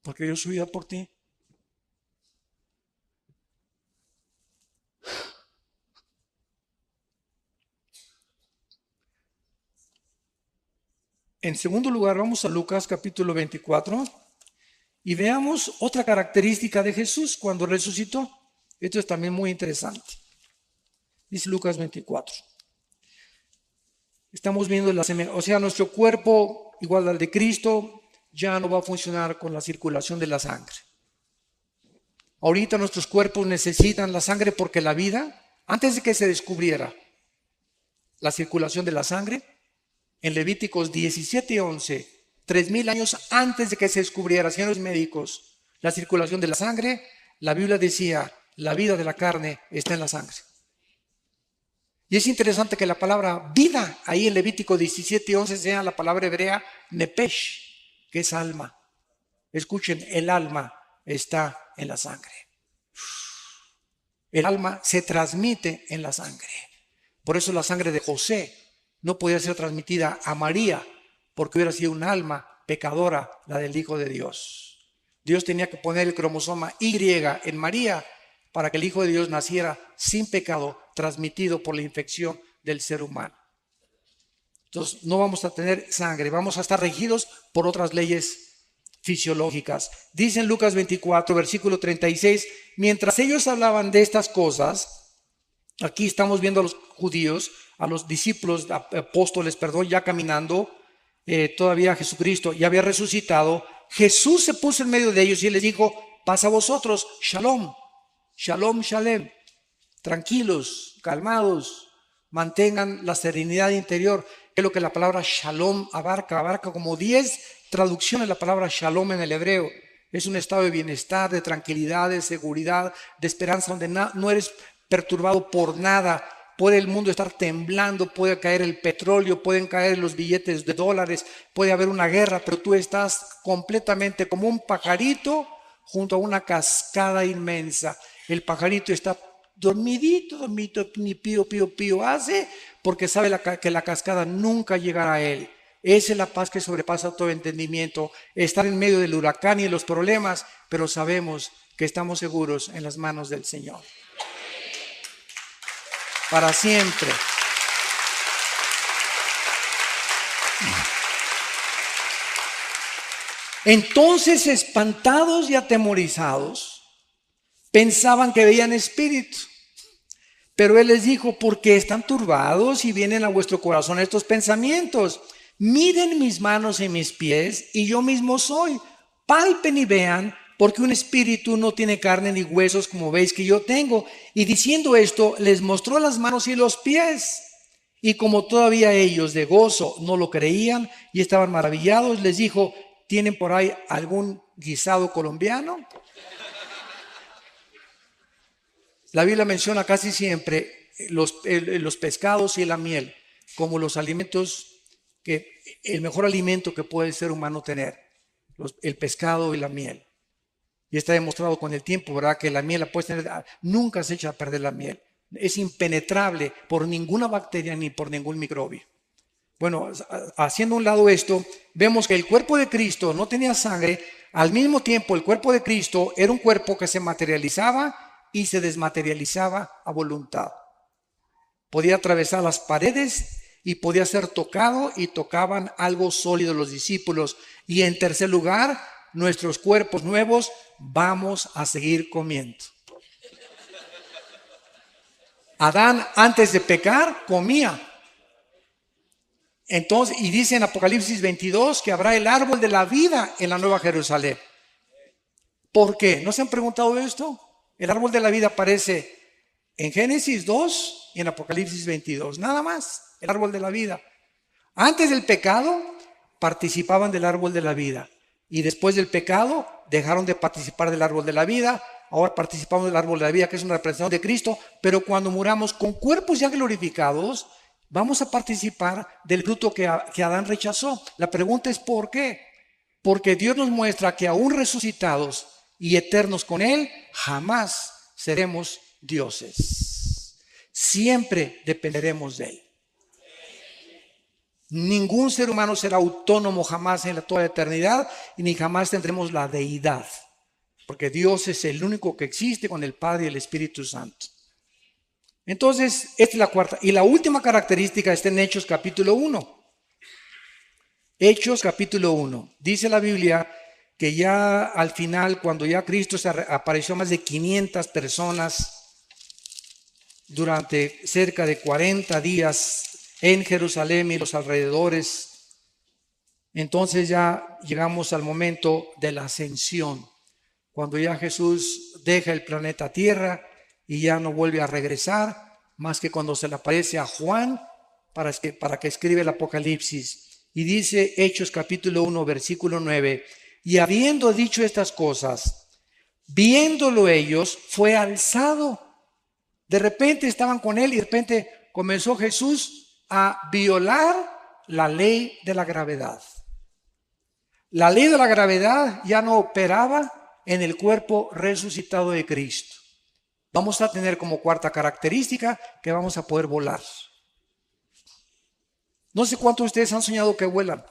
porque dio su vida por ti. En segundo lugar, vamos a Lucas capítulo 24 y veamos otra característica de Jesús cuando resucitó. Esto es también muy interesante. Dice Lucas 24. Estamos viendo nuestro cuerpo, igual al de Cristo, ya no va a funcionar con la circulación de la sangre. Ahorita nuestros cuerpos necesitan la sangre porque la vida, antes de que se descubriera la circulación de la sangre, en Levíticos 17:11, 3000 años antes de que se descubriera, señores médicos, la circulación de la sangre, la Biblia decía, la vida de la carne está en la sangre. Y es interesante que la palabra vida, ahí en Levítico 17:11, sea la palabra hebrea nepesh, que es alma. Escuchen, el alma está en la sangre. El alma se transmite en la sangre. Por eso la sangre de José no podía ser transmitida a María, porque hubiera sido un alma pecadora, la del Hijo de Dios. Dios tenía que poner el cromosoma Y en María para que el Hijo de Dios naciera sin pecado, transmitido por la infección del ser humano. Entonces no vamos a tener sangre, vamos a estar regidos por otras leyes fisiológicas. Dice en Lucas 24, versículo 36, mientras ellos hablaban de estas cosas, aquí estamos viendo a los judíos, a los discípulos, apóstoles, ya caminando, todavía Jesucristo ya había resucitado. Jesús se puso en medio de ellos y les dijo, paz a vosotros, shalom, shalom, shalem, tranquilos, calmados, mantengan la serenidad interior. Es lo que la palabra shalom abarca como 10 traducciones la palabra shalom en el hebreo. Es un estado de bienestar, de tranquilidad, de seguridad, de esperanza, donde no eres perturbado por nada. Puede el mundo estar temblando, puede caer el petróleo, pueden caer los billetes de dólares, puede haber una guerra, pero tú estás completamente como un pajarito junto a una cascada inmensa. El pajarito está dormidito, ni pío, pío, pío hace, porque sabe que la cascada nunca llegará a él. Esa es la paz que sobrepasa todo entendimiento, estar en medio del huracán y de los problemas, pero sabemos que estamos seguros en las manos del Señor. Para siempre. Entonces, espantados y atemorizados, pensaban que veían espíritus. Pero Él les dijo, ¿por qué están turbados y vienen a vuestro corazón estos pensamientos? Miren mis manos y mis pies, y yo mismo soy. Palpen y vean, porque un espíritu no tiene carne ni huesos, como veis que yo tengo. Y diciendo esto, les mostró las manos y los pies. Y como todavía ellos de gozo no lo creían y estaban maravillados, les dijo, ¿tienen por ahí algún guisado colombiano? La Biblia menciona casi siempre los pescados y la miel como los alimentos, el mejor alimento que puede el ser humano tener, el pescado y la miel. Y está demostrado con el tiempo, ¿verdad? Que la miel la puedes tener, nunca se echa a perder la miel. Es impenetrable por ninguna bacteria ni por ningún microbio. Bueno, haciendo a un lado esto, vemos que el cuerpo de Cristo no tenía sangre. Al mismo tiempo, el cuerpo de Cristo era un cuerpo que se materializaba y se desmaterializaba a voluntad. Podía atravesar las paredes y podía ser tocado, y tocaban algo sólido los discípulos. Y en tercer lugar, nuestros cuerpos nuevos vamos a seguir comiendo. Adán, antes de pecar, comía. Entonces, y dice en Apocalipsis 22 que habrá el árbol de la vida en la Nueva Jerusalén. ¿Por qué? ¿No se han preguntado esto? El árbol de la vida aparece en Génesis 2 y en Apocalipsis 22. Nada más, el árbol de la vida. Antes del pecado, participaban del árbol de la vida. Y después del pecado, dejaron de participar del árbol de la vida. Ahora participamos del árbol de la vida, que es una representación de Cristo. Pero cuando muramos con cuerpos ya glorificados, vamos a participar del fruto que Adán rechazó. La pregunta es ¿por qué? Porque Dios nos muestra que aún resucitados y eternos con Él, jamás seremos dioses. Siempre dependeremos de Él. Ningún ser humano será autónomo jamás en toda la eternidad y ni jamás tendremos la deidad. Porque Dios es el único que existe con el Padre y el Espíritu Santo. Entonces, esta es la cuarta. Y la última característica está en Hechos capítulo 1. Hechos capítulo 1. Dice la Biblia que ya al final, cuando ya Cristo se apareció a más de 500 personas durante cerca de 40 días en Jerusalén y los alrededores, entonces ya llegamos al momento de la ascensión, cuando ya Jesús deja el planeta Tierra y ya no vuelve a regresar, más que cuando se le aparece a Juan para que escribe el Apocalipsis. Y dice Hechos capítulo 1, versículo 9, y habiendo dicho estas cosas, viéndolo ellos, fue alzado. De repente estaban con él y de repente comenzó Jesús a violar la ley de la gravedad. La ley de la gravedad ya no operaba en el cuerpo resucitado de Cristo. Vamos a tener como cuarta característica que vamos a poder volar. No sé cuántos de ustedes han soñado que vuelan.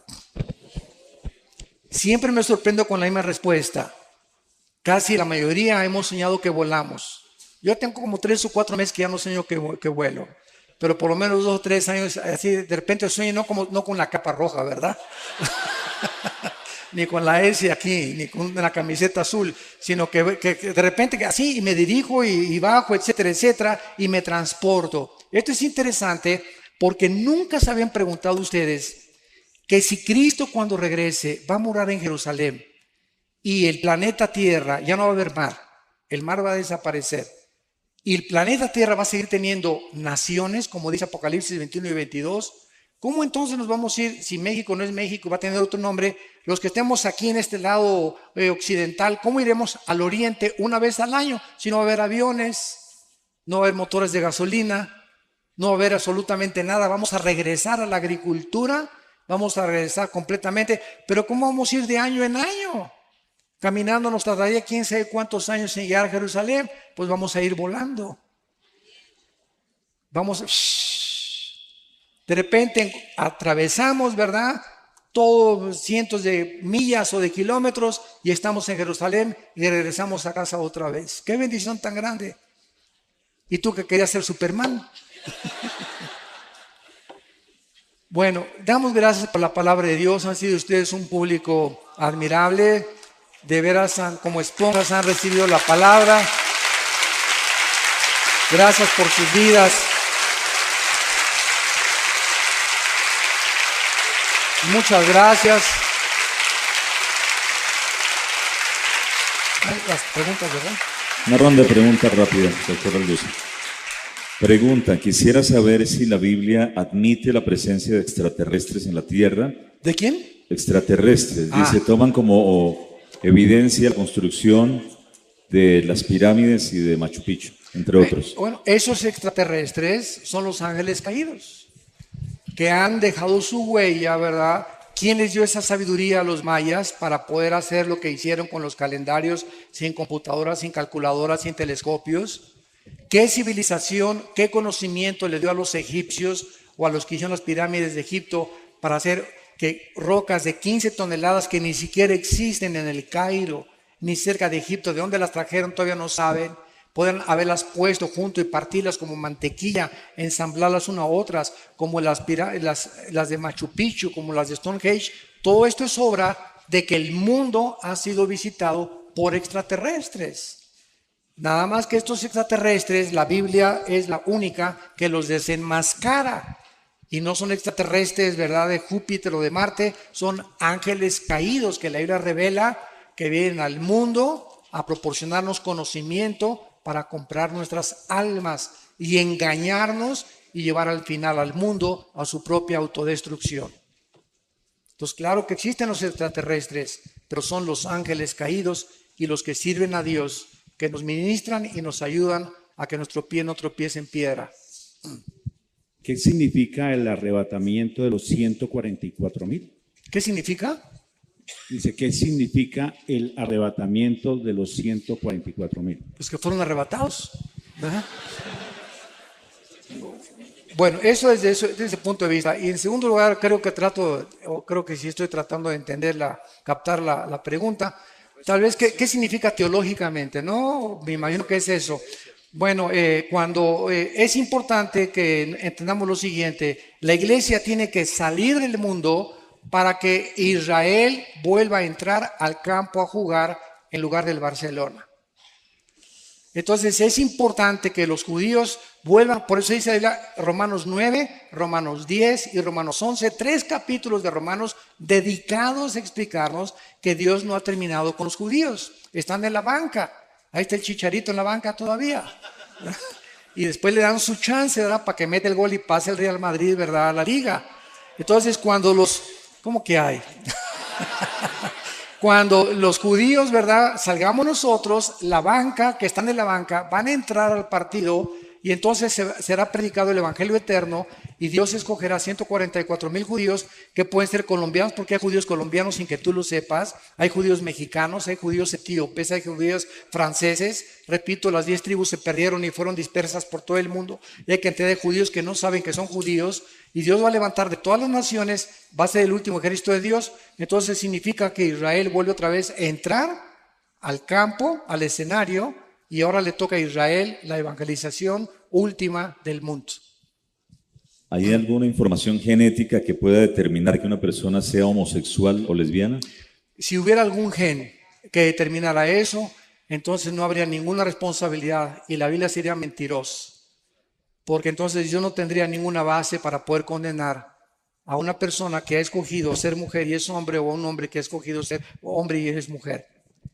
Siempre me sorprendo con la misma respuesta. Casi la mayoría hemos soñado que volamos. Yo tengo como 3 o 4 meses que ya no sueño que vuelo. Pero por lo menos 2 o 3 años, así de repente sueño no con la capa roja, ¿verdad? Ni con la S aquí, ni con la camiseta azul, sino que de repente así y me dirijo y bajo, etcétera, etcétera, y me transporto. Esto es interesante porque nunca se habían preguntado ustedes que si Cristo cuando regrese va a morar en Jerusalén y el planeta Tierra ya no va a haber mar, el mar va a desaparecer y el planeta Tierra va a seguir teniendo naciones, como dice Apocalipsis 21 y 22, ¿cómo entonces nos vamos a ir si México no es México, va a tener otro nombre? Los que estemos aquí en este lado occidental, ¿cómo iremos al oriente una vez al año? Si no va a haber aviones, no va a haber motores de gasolina, no va a haber absolutamente nada, vamos a regresar a la agricultura, vamos a regresar completamente, pero ¿cómo vamos a ir de año en año? Caminando nos tardaría quién sabe cuántos años en llegar a Jerusalén, pues vamos a ir volando. De repente atravesamos, ¿verdad? Todos cientos de millas o de kilómetros y estamos en Jerusalén y regresamos a casa otra vez. ¡Qué bendición tan grande! ¿Y tú que querías ser Superman? Bueno, damos gracias por la palabra de Dios. Han sido ustedes un público admirable. De veras, como esponjas han recibido la palabra. Gracias por sus vidas. Muchas gracias. Las preguntas, ¿verdad? Una ronda de preguntas rápidas, doctor Alduzo. Pregunta, quisiera saber si la Biblia admite la presencia de extraterrestres en la Tierra. ¿De quién? Extraterrestres. Dice, toman como evidencia la construcción de las pirámides y de Machu Picchu, entre otros. Bueno, esos extraterrestres son los ángeles caídos, que han dejado su huella, ¿verdad? ¿Quién les dio esa sabiduría a los mayas para poder hacer lo que hicieron con los calendarios sin computadoras, sin calculadoras, sin telescopios? ¿Qué civilización, qué conocimiento le dio a los egipcios o a los que hicieron las pirámides de Egipto para hacer que rocas de 15 toneladas que ni siquiera existen en el Cairo, ni cerca de Egipto, de dónde las trajeron todavía no saben, pueden haberlas puesto junto y partirlas como mantequilla, ensamblarlas una a otras, como las de Machu Picchu, como las de Stonehenge? Todo esto es obra de que el mundo ha sido visitado por extraterrestres. Nada más que estos extraterrestres, la Biblia es la única que los desenmascara. Y no son extraterrestres, ¿verdad?, de Júpiter o de Marte, son ángeles caídos que la Biblia revela que vienen al mundo a proporcionarnos conocimiento para comprar nuestras almas y engañarnos y llevar al final al mundo a su propia autodestrucción. Entonces, claro que existen los extraterrestres, pero son los ángeles caídos y los que sirven a Dios, que nos ministran y nos ayudan a que nuestro pie no tropiece en piedra. ¿Qué significa el arrebatamiento de los 144,000? ¿Qué significa? Dice, ¿qué significa el arrebatamiento de los 144,000? Pues que fueron arrebatados, ¿verdad? Bueno, eso es desde ese punto de vista. Y en segundo lugar, creo que sí estoy tratando de captar la pregunta. Tal vez, ¿qué significa teológicamente? No, me imagino que es eso. Bueno, es importante que entendamos lo siguiente: la iglesia tiene que salir del mundo para que Israel vuelva a entrar al campo a jugar en lugar del Barcelona. Entonces es importante que los judíos vuelvan, por eso dice Romanos 9, Romanos 10 y Romanos 11, 3 capítulos de Romanos dedicados a explicarnos que Dios no ha terminado con los judíos. Están en la banca, ahí está el Chicharito en la banca todavía. Y después le dan su chance, ¿verdad?, para que mete el gol y pase el Real Madrid, ¿verdad?, a la liga. Entonces ¿cómo que hay? Cuando los judíos, ¿verdad?, salgamos nosotros, la banca, que están en la banca, van a entrar al partido y entonces será predicado el Evangelio eterno y Dios escogerá 144,000 judíos que pueden ser colombianos, porque hay judíos colombianos sin que tú lo sepas, hay judíos mexicanos, hay judíos etíopes, hay judíos franceses. Repito, las 10 tribus se perdieron y fueron dispersas por todo el mundo y hay cantidad de judíos que no saben que son judíos. Y Dios va a levantar de todas las naciones, va a ser el último ejército de Dios. Entonces significa que Israel vuelve otra vez a entrar al campo, al escenario, y ahora le toca a Israel la evangelización última del mundo. ¿Hay alguna información genética que pueda determinar que una persona sea homosexual o lesbiana? Si hubiera algún gen que determinara eso, entonces no habría ninguna responsabilidad y la Biblia sería mentirosa. Porque entonces yo no tendría ninguna base para poder condenar a una persona que ha escogido ser mujer y es hombre, o a un hombre que ha escogido ser hombre y es mujer.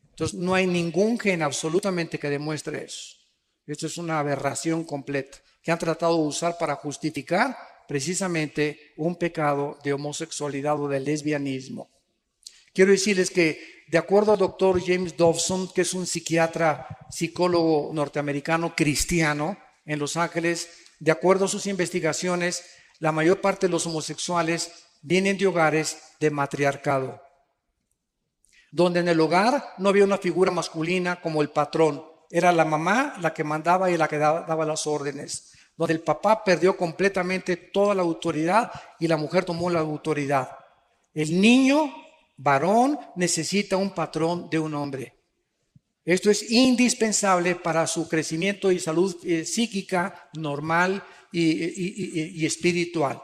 Entonces no hay ningún gen absolutamente que demuestre eso. Esto es una aberración completa que han tratado de usar para justificar precisamente un pecado de homosexualidad o de lesbianismo. Quiero decirles que de acuerdo al doctor James Dobson, que es un psiquiatra, psicólogo norteamericano cristiano en Los Ángeles, de acuerdo a sus investigaciones, la mayor parte de los homosexuales vienen de hogares de matriarcado, donde en el hogar no había una figura masculina como el patrón. Era la mamá la que mandaba y la que daba las órdenes, donde el papá perdió completamente toda la autoridad y la mujer tomó la autoridad. El niño varón necesita un patrón de un hombre. Esto es indispensable para su crecimiento y salud psíquica normal y espiritual.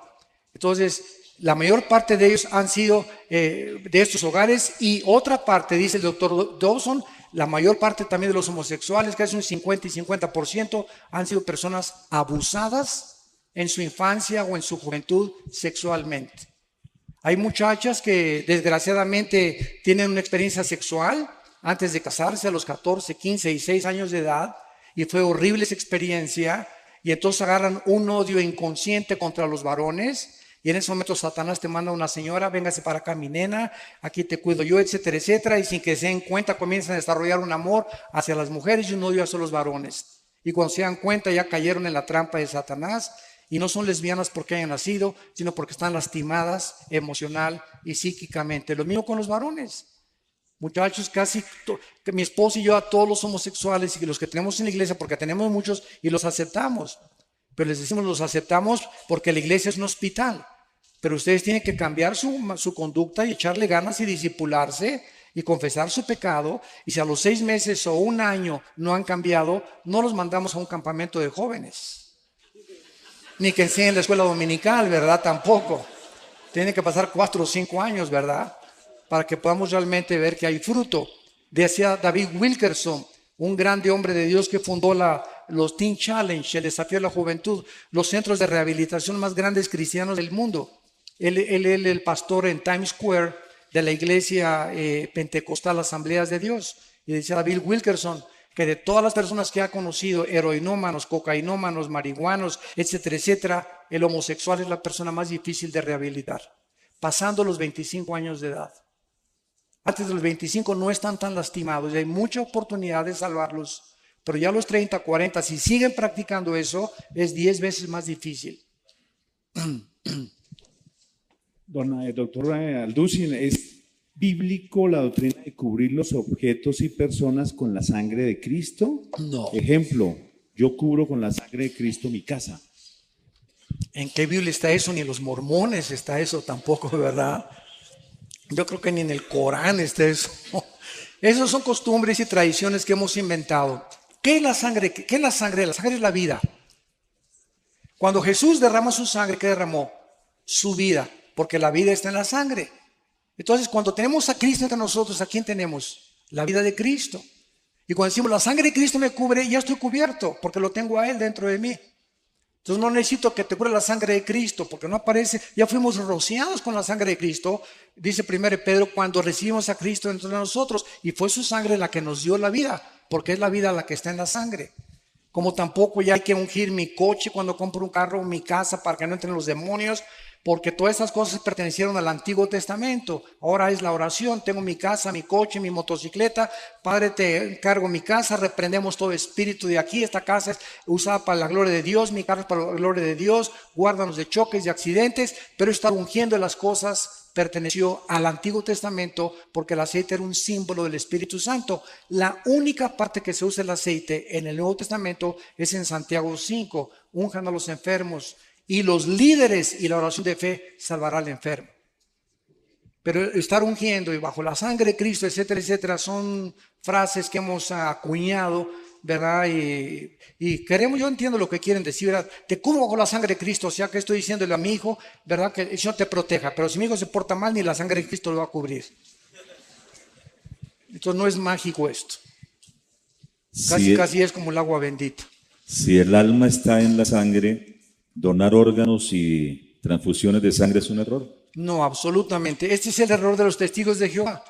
Entonces, la mayor parte de ellos han sido de estos hogares, y otra parte, dice el doctor Dawson, la mayor parte también de los homosexuales, casi un 50 y 50%, han sido personas abusadas en su infancia o en su juventud sexualmente. Hay muchachas que desgraciadamente tienen una experiencia sexual antes de casarse a los 14, 15 y 6 años de edad, y fue horrible esa experiencia, y entonces agarran un odio inconsciente contra los varones, y en ese momento Satanás te manda una señora: véngase para acá mi nena, aquí te cuido yo, etcétera, etcétera, y sin que se den cuenta comienzan a desarrollar un amor hacia las mujeres y un odio hacia los varones, y cuando se dan cuenta ya cayeron en la trampa de Satanás, y no son lesbianas porque hayan nacido, sino porque están lastimadas emocional y psíquicamente. Lo mismo con los varones. Muchachos, que mi esposo y yo, a todos los homosexuales y los que tenemos en la iglesia, porque tenemos muchos y los aceptamos, pero les decimos los aceptamos porque la iglesia es un hospital, pero ustedes tienen que cambiar su conducta y echarle ganas y discipularse y confesar su pecado, y si a los 6 meses o 1 año no han cambiado, no los mandamos a un campamento de jóvenes, ni que enseñen la escuela dominical, ¿verdad? Tampoco. Tienen que pasar 4 o 5 años, ¿verdad?, para que podamos realmente ver que hay fruto. Decía David Wilkerson, un grande hombre de Dios que fundó los Teen Challenge, el desafío de la juventud, los centros de rehabilitación más grandes cristianos del mundo. Él el pastor en Times Square de la iglesia pentecostal Asambleas de Dios. Y decía David Wilkerson que de todas las personas que ha conocido, heroinómanos, cocainómanos, marihuanos, etcétera, etcétera, el homosexual es la persona más difícil de rehabilitar, pasando los 25 años de edad. Antes de los 25 no están tan lastimados y hay mucha oportunidad de salvarlos, pero ya a los 30, 40, si siguen practicando eso, es 10 veces más difícil. Doctor Alducin, ¿es bíblico la doctrina de cubrir los objetos y personas con la sangre de Cristo? No. Ejemplo, yo cubro con la sangre de Cristo mi casa. ¿En qué Biblia está eso? Ni en los mormones está eso tampoco, ¿verdad? Yo creo que ni en el Corán está eso. Esas son costumbres y tradiciones que hemos inventado. ¿Qué es la sangre? ¿Qué es la sangre? La sangre es la vida. Cuando Jesús derrama su sangre, ¿qué derramó? Su vida, porque la vida está en la sangre. Entonces, cuando tenemos a Cristo entre nosotros, ¿a quién tenemos? La vida de Cristo. Y cuando decimos, la sangre de Cristo me cubre, ya estoy cubierto, porque lo tengo a Él dentro de mí. Entonces no necesito que te cubra la sangre de Cristo, porque no aparece, ya fuimos rociados con la sangre de Cristo, dice 1 Pedro, cuando recibimos a Cristo dentro de nosotros, y fue su sangre la que nos dio la vida, porque es la vida la que está en la sangre. Como tampoco ya hay que ungir mi coche cuando compro un carro, mi casa, para que no entren los demonios, porque todas esas cosas pertenecieron al Antiguo Testamento. Ahora es la oración, tengo mi casa, mi coche, mi motocicleta. Padre, te encargo mi casa, reprendemos todo espíritu de aquí. Esta casa es usada para la gloria de Dios, mi carro es para la gloria de Dios. Guárdanos de choques y accidentes, pero estar ungiendo las cosas perteneció al Antiguo Testamento porque el aceite era un símbolo del Espíritu Santo. La única parte que se usa el aceite en el Nuevo Testamento es en Santiago 5, unjan a los enfermos y los líderes y la oración de fe salvará al enfermo. Pero estar ungiendo y bajo la sangre de Cristo, etcétera, etcétera, son frases que hemos acuñado, ¿verdad? Y queremos, yo entiendo lo que quieren decir, ¿verdad? Te cubro bajo la sangre de Cristo, o sea que estoy diciéndole a mi hijo, ¿verdad? Que el Señor te proteja, pero si mi hijo se porta mal, ni la sangre de Cristo lo va a cubrir. Entonces no es mágico esto. Casi es como el agua bendita. Si el alma está en la sangre, donar órganos y transfusiones de sangre es un error. No, absolutamente. Este es el error de los testigos de Jehová.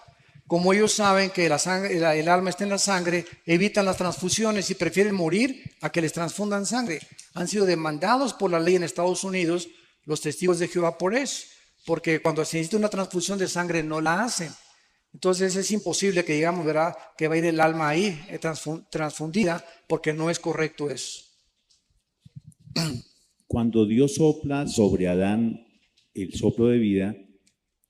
Como ellos saben que la sangre, el alma está en la sangre, evitan las transfusiones y prefieren morir a que les transfundan sangre. Han sido demandados por la ley en Estados Unidos los testigos de Jehová por eso, porque cuando se necesita una transfusión de sangre no la hacen. Entonces es imposible que digamos, ¿verdad?, que va a ir el alma ahí transfundida, porque no es correcto eso. Cuando Dios sopla sobre Adán el soplo de vida,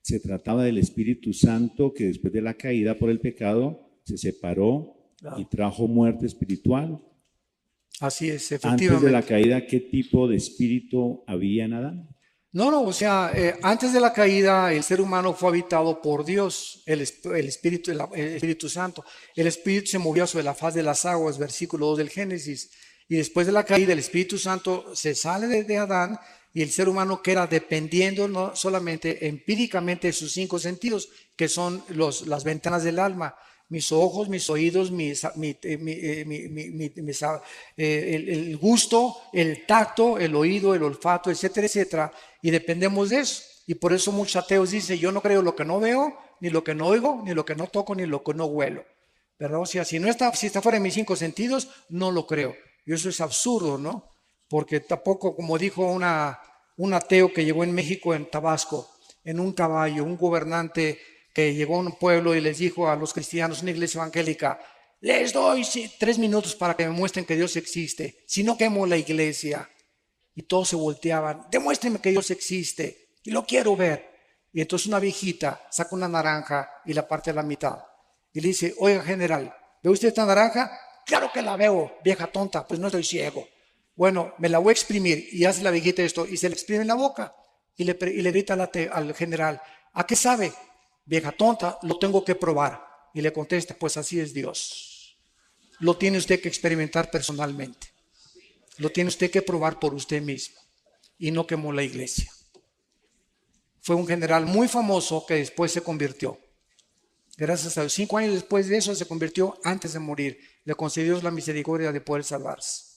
se trataba del Espíritu Santo que después de la caída por el pecado se separó y trajo muerte espiritual. Así es, efectivamente. Antes de la caída, ¿qué tipo de espíritu había en Adán? No, o sea, antes de la caída el ser humano fue habitado por Dios, el Espíritu Santo. El Espíritu se movió sobre la faz de las aguas, versículo 2 del Génesis. Y después de la caída el Espíritu Santo se sale de Adán y el ser humano queda dependiendo no solamente empíricamente de sus 5 sentidos, que son las ventanas del alma. Mis ojos, mis oídos, el gusto, el tacto, el oído, el olfato, etcétera, etcétera. Y dependemos de eso. Y por eso muchos ateos dicen, yo no creo lo que no veo, ni lo que no oigo, ni lo que no toco, ni lo que no huelo. ¿Verdad? O sea, si está fuera de mis 5 sentidos, no lo creo. Y eso es absurdo, ¿no? Porque tampoco, como dijo un ateo que llegó en México, en Tabasco, en un caballo, un gobernante que llegó a un pueblo y les dijo a los cristianos, una iglesia evangélica, les doy 3 minutos para que me muestren que Dios existe, si no quemo la iglesia. Y todos se volteaban, demuéstrenme que Dios existe, y lo quiero ver. Y entonces una viejita saca una naranja y la parte a la mitad. Y le dice, oiga general, ¿ve usted esta naranja? Claro que la veo, vieja tonta, pues no estoy ciego. Bueno, me la voy a exprimir. Y hace la viejita esto y se le exprime en la boca. Y le grita al general, ¿a qué sabe? Vieja tonta, lo tengo que probar. Y le contesta, pues así es Dios. Lo tiene usted que experimentar personalmente. Lo tiene usted que probar por usted mismo. Y no quemó la iglesia. Fue un general muy famoso que después se convirtió. Gracias a Dios. 5 años después de eso se convirtió antes de morir. Le concedió la misericordia de poder salvarse.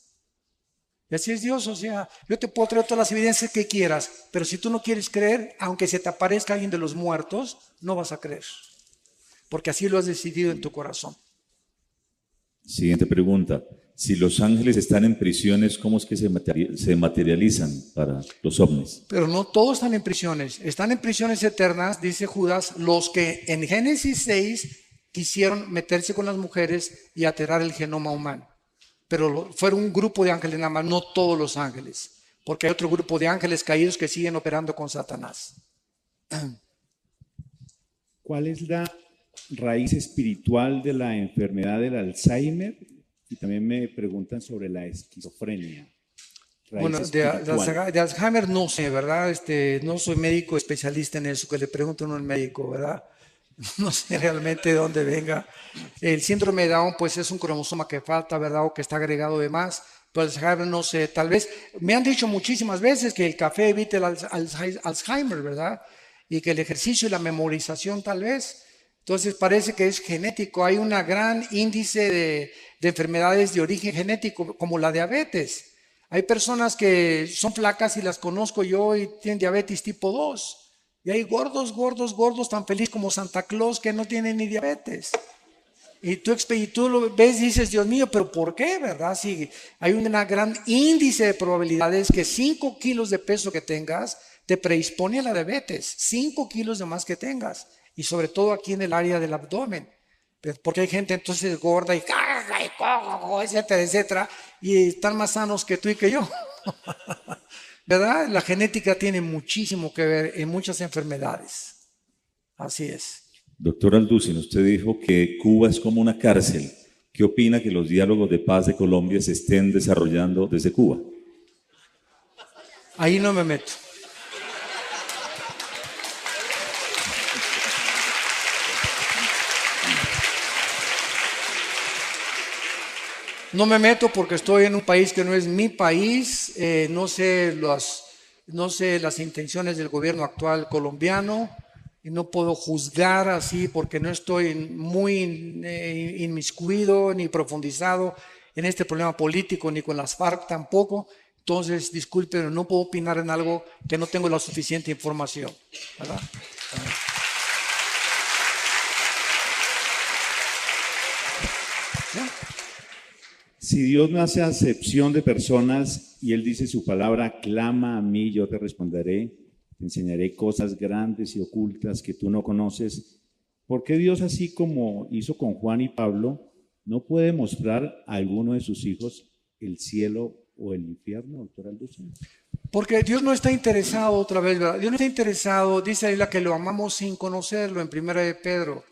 Y así es Dios, o sea, yo te puedo traer todas las evidencias que quieras, pero si tú no quieres creer, aunque se te aparezca alguien de los muertos, no vas a creer, porque así lo has decidido en tu corazón. Siguiente pregunta. Si los ángeles están en prisiones, ¿cómo es que se materializan para los ovnis? Pero no todos están en prisiones eternas, dice Judas, los que en Génesis 6 quisieron meterse con las mujeres y alterar el genoma humano. Pero fueron un grupo de ángeles nada más, no todos los ángeles, porque hay otro grupo de ángeles caídos que siguen operando con Satanás. ¿Cuál es la raíz espiritual de la enfermedad del Alzheimer? Y también me preguntan sobre la esquizofrenia. Bueno, de Alzheimer no sé, ¿verdad? No soy médico especialista en eso, que le pregunten a un médico, ¿verdad? No sé realmente de dónde venga. El síndrome de Down, pues es un cromosoma que falta, ¿verdad? O que está agregado de más. Pero Alzheimer, no sé, tal vez. Me han dicho muchísimas veces que el café evita el Alzheimer, ¿verdad? Y que el ejercicio y la memorización, tal vez. Entonces parece que es genético. Hay un gran índice de enfermedades de origen genético, como la diabetes. Hay personas que son flacas y las conozco yo y tienen diabetes tipo 2. Y hay gordos, tan feliz como Santa Claus que no tienen ni diabetes. Y tú lo ves y dices, Dios mío, pero ¿por qué, verdad? Si hay un gran índice de probabilidades que 5 kilos de peso que tengas te predispone a la diabetes. 5 kilos de más que tengas. Y sobre todo aquí en el área del abdomen. Porque hay gente entonces gorda y etcétera, etcétera. Y están más sanos que tú y que yo. ¿Verdad? La genética tiene muchísimo que ver en muchas enfermedades. Así es. Doctor Alducin, usted dijo que Cuba es como una cárcel. ¿Qué opina que los diálogos de paz de Colombia se estén desarrollando desde Cuba? Ahí no me meto. No me meto porque estoy en un país que no es mi país, no sé las intenciones del gobierno actual colombiano y no puedo juzgar así porque no estoy muy inmiscuido ni profundizado en este problema político ni con las FARC tampoco. Entonces, disculpen, no puedo opinar en algo que no tengo la suficiente información, ¿verdad? Si Dios no hace acepción de personas y Él dice su palabra, clama a mí, yo te responderé, te enseñaré cosas grandes y ocultas que tú no conoces, ¿por qué Dios, así como hizo con Juan y Pablo, no puede mostrar a alguno de sus hijos el cielo o el infierno, doctor Alducin? Porque Dios no está interesado, otra vez, ¿verdad? Dios no está interesado, dice ahí la que lo amamos sin conocerlo, en 1 de Pedro.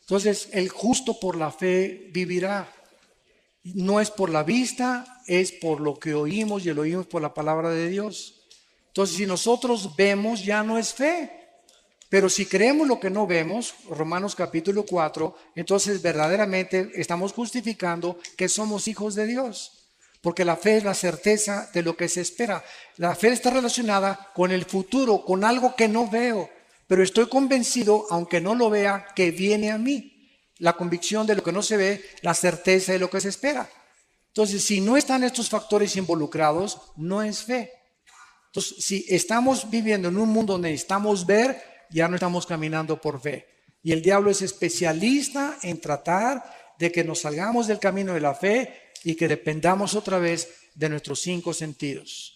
Entonces, el justo por la fe vivirá. No es por la vista, es por lo que oímos y lo oímos por la palabra de Dios. Entonces, si nosotros vemos, ya no es fe. Pero si creemos lo que no vemos, Romanos capítulo 4, entonces verdaderamente estamos justificando que somos hijos de Dios. Porque la fe es la certeza de lo que se espera. La fe está relacionada con el futuro, con algo que no veo. Pero estoy convencido, aunque no lo vea, que viene a mí. La convicción de lo que no se ve, la certeza de lo que se espera. Entonces, si no están estos factores involucrados, no es fe. Entonces, si estamos viviendo en un mundo donde necesitamos ver, ya no estamos caminando por fe. Y el diablo es especialista en tratar de que nos salgamos del camino de la fe y que dependamos otra vez de nuestros 5 sentidos.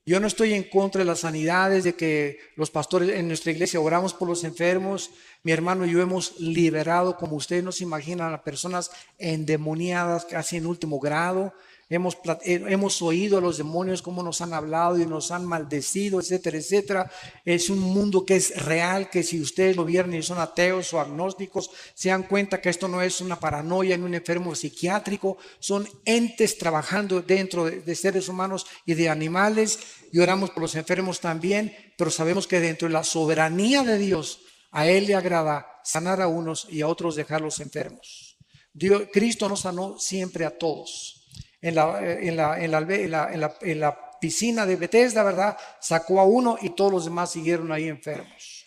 Yo no estoy en contra de las sanidades, de que los pastores en nuestra iglesia oramos por los enfermos. Mi hermano y yo hemos liberado, como ustedes no se imaginan, a personas endemoniadas casi en último grado. Hemos oído a los demonios cómo nos han hablado y nos han maldecido, etcétera, etcétera. Es un mundo que es real, que si ustedes lo vieron y son ateos o agnósticos, se dan cuenta que esto no es una paranoia en un enfermo psiquiátrico, son entes trabajando dentro de seres humanos y de animales, y oramos por los enfermos también, pero sabemos que dentro de la soberanía de Dios, a Él le agrada sanar a unos y a otros dejarlos enfermos. Cristo nos sanó siempre a todos. En la piscina de Bethesda, ¿verdad? Sacó a uno y todos los demás siguieron ahí enfermos.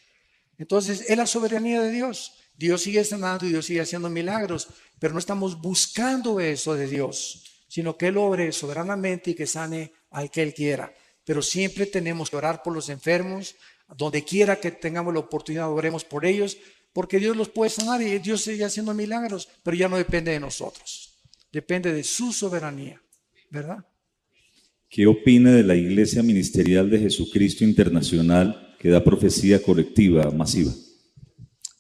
Entonces, es la soberanía de Dios. Dios sigue sanando y Dios sigue haciendo milagros, pero no estamos buscando eso de Dios, sino que Él obre soberanamente y que sane al que Él quiera. Pero siempre tenemos que orar por los enfermos, donde quiera que tengamos la oportunidad, oremos por ellos, porque Dios los puede sanar y Dios sigue haciendo milagros, pero ya no depende de nosotros. Depende de su soberanía, ¿verdad? ¿Qué opina de la Iglesia Ministerial de Jesucristo Internacional que da profecía colectiva masiva?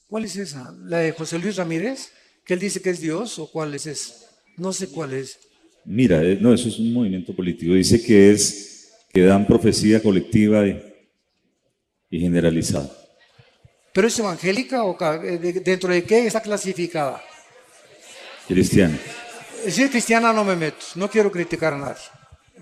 ¿Cuál es esa? ¿La de José Luis Ramírez? ¿Que él dice que es Dios? ¿O cuál es esa? No sé cuál es. Mira, no, eso es un movimiento político. Dice que dan profecía colectiva y generalizada. ¿Pero es evangélica o dentro de qué está clasificada? Cristiana. Si es cristiana no me meto, no quiero criticar a nadie.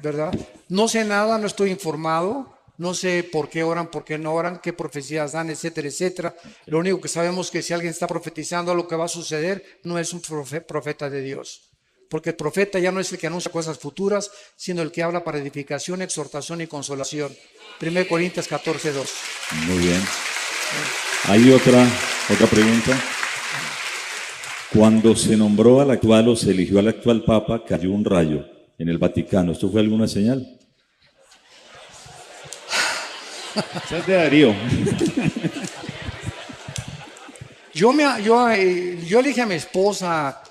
¿verdad? No sé nada, no estoy informado, no sé por qué oran, por qué no oran, qué profecías dan, etcétera, etcétera. Lo único que sabemos es que si alguien está profetizando lo que va a suceder, no es un profeta de Dios. Porque el profeta ya no es el que anuncia cosas futuras, sino el que habla para edificación, exhortación y consolación. 1 Corintios 14:2. Muy bien. Hay otra pregunta. Cuando se nombró al actual o se eligió al actual Papa, cayó un rayo en el Vaticano. ¿Esto fue alguna señal? Esa es de Darío. Yo le dije a mi esposa,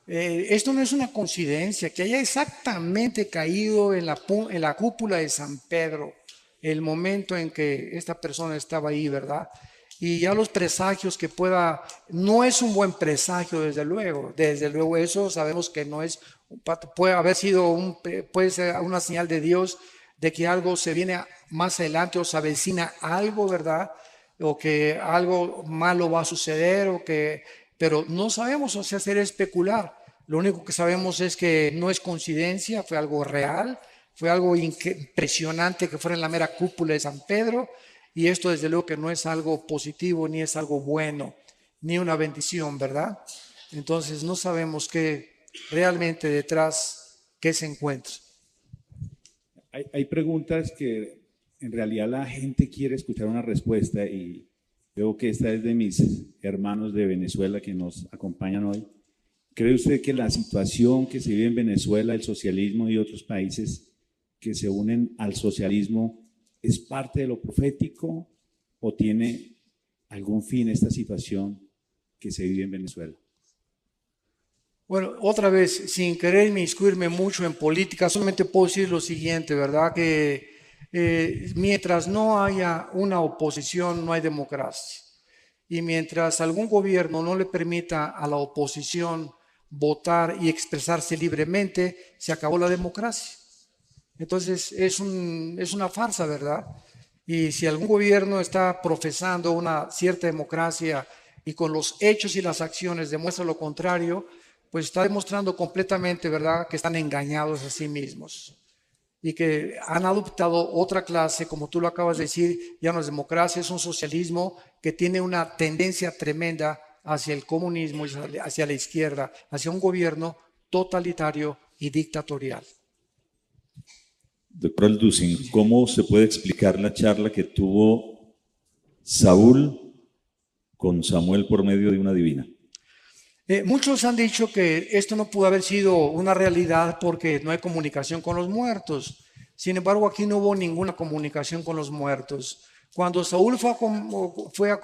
esto no es una coincidencia, que haya exactamente caído en la cúpula de San Pedro, el momento en que esta persona estaba ahí, ¿verdad? Y ya los presagios que no es un buen presagio, desde luego eso sabemos que no es, puede ser una señal de Dios de que algo se viene más adelante o se avecina algo, ¿verdad? O que algo malo va a suceder, pero no sabemos, o sea, hacer especular. Lo único que sabemos es que no es coincidencia, fue algo real, fue algo impresionante que fuera en la mera cúpula de San Pedro, y esto desde luego que no es algo positivo, ni es algo bueno, ni una bendición, ¿verdad? Entonces no sabemos qué realmente detrás, qué se encuentra. Hay preguntas que en realidad la gente quiere escuchar una respuesta y veo que esta es de mis hermanos de Venezuela que nos acompañan hoy. ¿Cree usted que la situación que se vive en Venezuela, el socialismo y otros países que se unen al socialismo es parte de lo profético o tiene algún fin esta situación que se vive en Venezuela? Bueno, otra vez, sin querer inmiscuirme mucho en política, solamente puedo decir lo siguiente, ¿verdad? Que mientras no haya una oposición, no hay democracia. Y mientras algún gobierno no le permita a la oposición votar y expresarse libremente, se acabó la democracia. Entonces es una farsa, ¿verdad? Y si algún gobierno está profesando una cierta democracia y con los hechos y las acciones demuestra lo contrario, pues está demostrando completamente, ¿verdad?, que están engañados a sí mismos y que han adoptado otra clase, como tú lo acabas de decir, ya no es democracia, es un socialismo que tiene una tendencia tremenda hacia el comunismo, hacia la izquierda, hacia un gobierno totalitario y dictatorial. Doctor Alducin, ¿cómo se puede explicar la charla que tuvo Saúl con Samuel por medio de una divina? Muchos han dicho que esto no pudo haber sido una realidad porque no hay comunicación con los muertos. Sin embargo, aquí no hubo ninguna comunicación con los muertos. Cuando Saúl fue a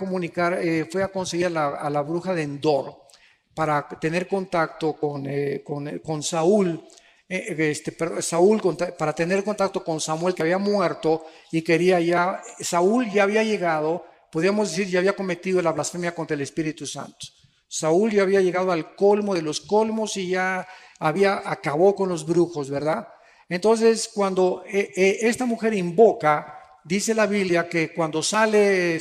conseguir a la bruja de Endor para tener contacto con Saúl, para tener contacto con Samuel que había muerto y Saúl ya había llegado, podríamos decir, ya había cometido la blasfemia contra el Espíritu Santo. Saúl ya había llegado al colmo de los colmos y ya acabó con los brujos, ¿verdad? Entonces, cuando esta mujer invoca, dice la Biblia que cuando sale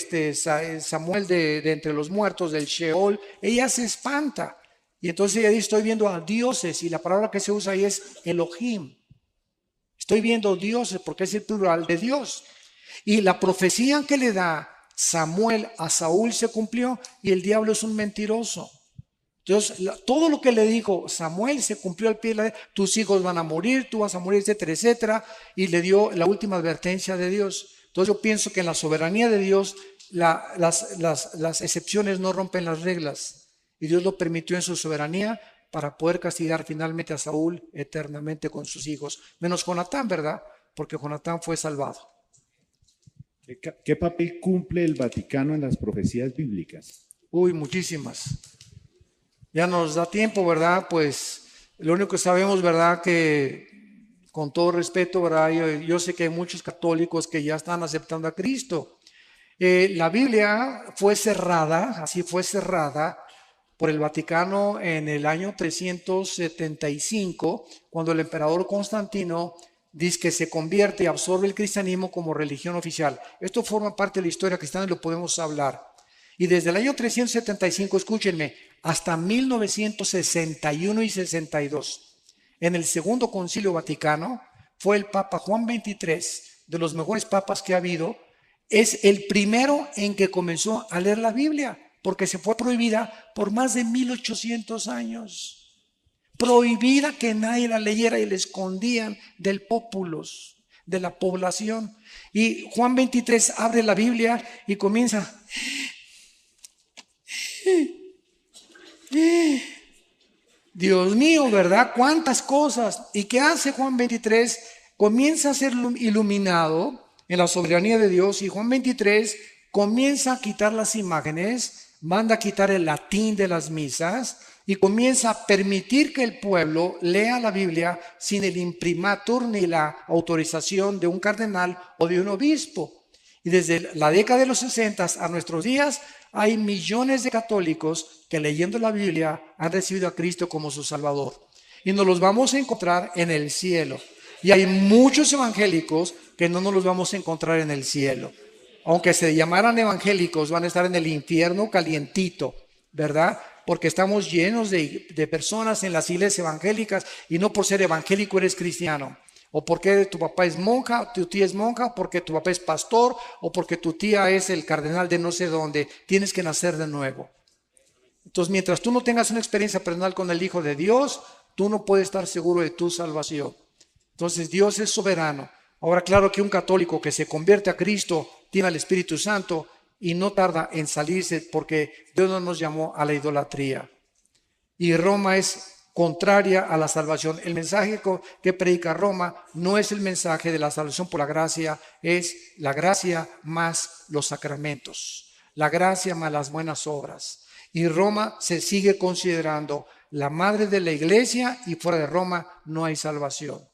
Samuel de entre los muertos del Sheol, ella se espanta. Y entonces ella dice, estoy viendo a dioses, y la palabra que se usa ahí es Elohim. Estoy viendo dioses porque es el plural de Dios. Y la profecía que le da Samuel a Saúl se cumplió y el diablo es un mentiroso. Entonces, todo lo que le dijo Samuel se cumplió al pie de la letra. Tus hijos van a morir, tú vas a morir, etcétera, etcétera. Y le dio la última advertencia de Dios. Entonces yo pienso que en la soberanía de Dios las excepciones no rompen las reglas. Y Dios lo permitió en su soberanía para poder castigar finalmente a Saúl eternamente con sus hijos. Menos Jonatán, ¿verdad? Porque Jonatán fue salvado. ¿Qué papel cumple el Vaticano en las profecías bíblicas? Uy, muchísimas. Ya nos da tiempo, ¿verdad? Pues lo único que sabemos, ¿verdad? Que con todo respeto, ¿verdad? Yo sé que hay muchos católicos que ya están aceptando a Cristo. La Biblia fue cerrada, así fue cerrada por el Vaticano en el año 375, cuando el emperador Constantino dice que se convierte y absorbe el cristianismo como religión oficial. Esto forma parte de la historia cristiana y lo podemos hablar. Y desde el año 375, escúchenme, hasta 1961 y 62, en el Segundo Concilio Vaticano, fue el Papa Juan XXIII, de los mejores papas que ha habido. Es el primero en que comenzó a leer la Biblia, porque se fue prohibida por más de 1800 años. Prohibida, que nadie la leyera, y la escondían del populus, de la población. Y Juan 23 abre la Biblia y comienza. Dios mío, ¿verdad? ¿Cuántas cosas? ¿Y qué hace Juan 23? Comienza a ser iluminado en la soberanía de Dios, y Juan 23 comienza a quitar las imágenes, manda a quitar el latín de las misas y comienza a permitir que el pueblo lea la Biblia sin el imprimatur ni la autorización de un cardenal o de un obispo. Y desde la década de los 60 a nuestros días hay millones de católicos que, leyendo la Biblia, han recibido a Cristo como su Salvador. Y nos los vamos a encontrar en el cielo. Y hay muchos evangélicos que no nos los vamos a encontrar en el cielo. Aunque se llamaran evangélicos, van a estar en el infierno calientito, ¿verdad? Porque estamos llenos de personas en las iglesias evangélicas, y no por ser evangélico eres cristiano. O porque tu papá es monja, tu tía es monja, porque tu papá es pastor, o porque tu tía es el cardenal de no sé dónde. Tienes que nacer de nuevo. Entonces, mientras tú no tengas una experiencia personal con el Hijo de Dios, tú no puedes estar seguro de tu salvación. Entonces, Dios es soberano. Ahora, claro que un católico que se convierte a Cristo tiene al Espíritu Santo y no tarda en salirse, porque Dios no nos llamó a la idolatría. Y Roma es contraria a la salvación. El mensaje que predica Roma no es el mensaje de la salvación por la gracia, es la gracia más los sacramentos, la gracia más las buenas obras. Y Roma se sigue considerando la madre de la iglesia, y fuera de Roma no hay salvación.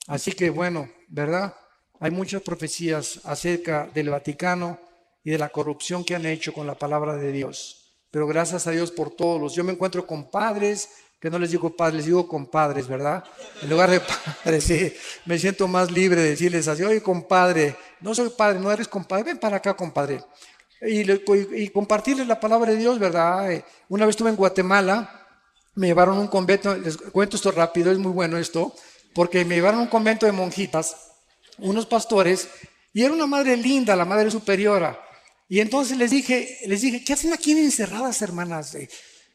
Así que bueno, ¿verdad? Hay muchas profecías acerca del Vaticano y de la corrupción que han hecho con la palabra de Dios. Pero gracias a Dios por todos. Yo me encuentro con padres, que no les digo padres, les digo compadres, ¿verdad? En lugar de padres, sí, me siento más libre de decirles así: oye, compadre, no soy padre, no eres compadre, ven para acá, compadre. Y compartirles la palabra de Dios, ¿verdad? Una vez estuve en Guatemala, me llevaron a un convento, les cuento esto rápido, es muy bueno esto, porque me llevaron a un convento de monjitas, unos pastores, y era una madre linda, la madre superiora. Y entonces les dije, ¿qué hacen aquí encerradas, hermanas?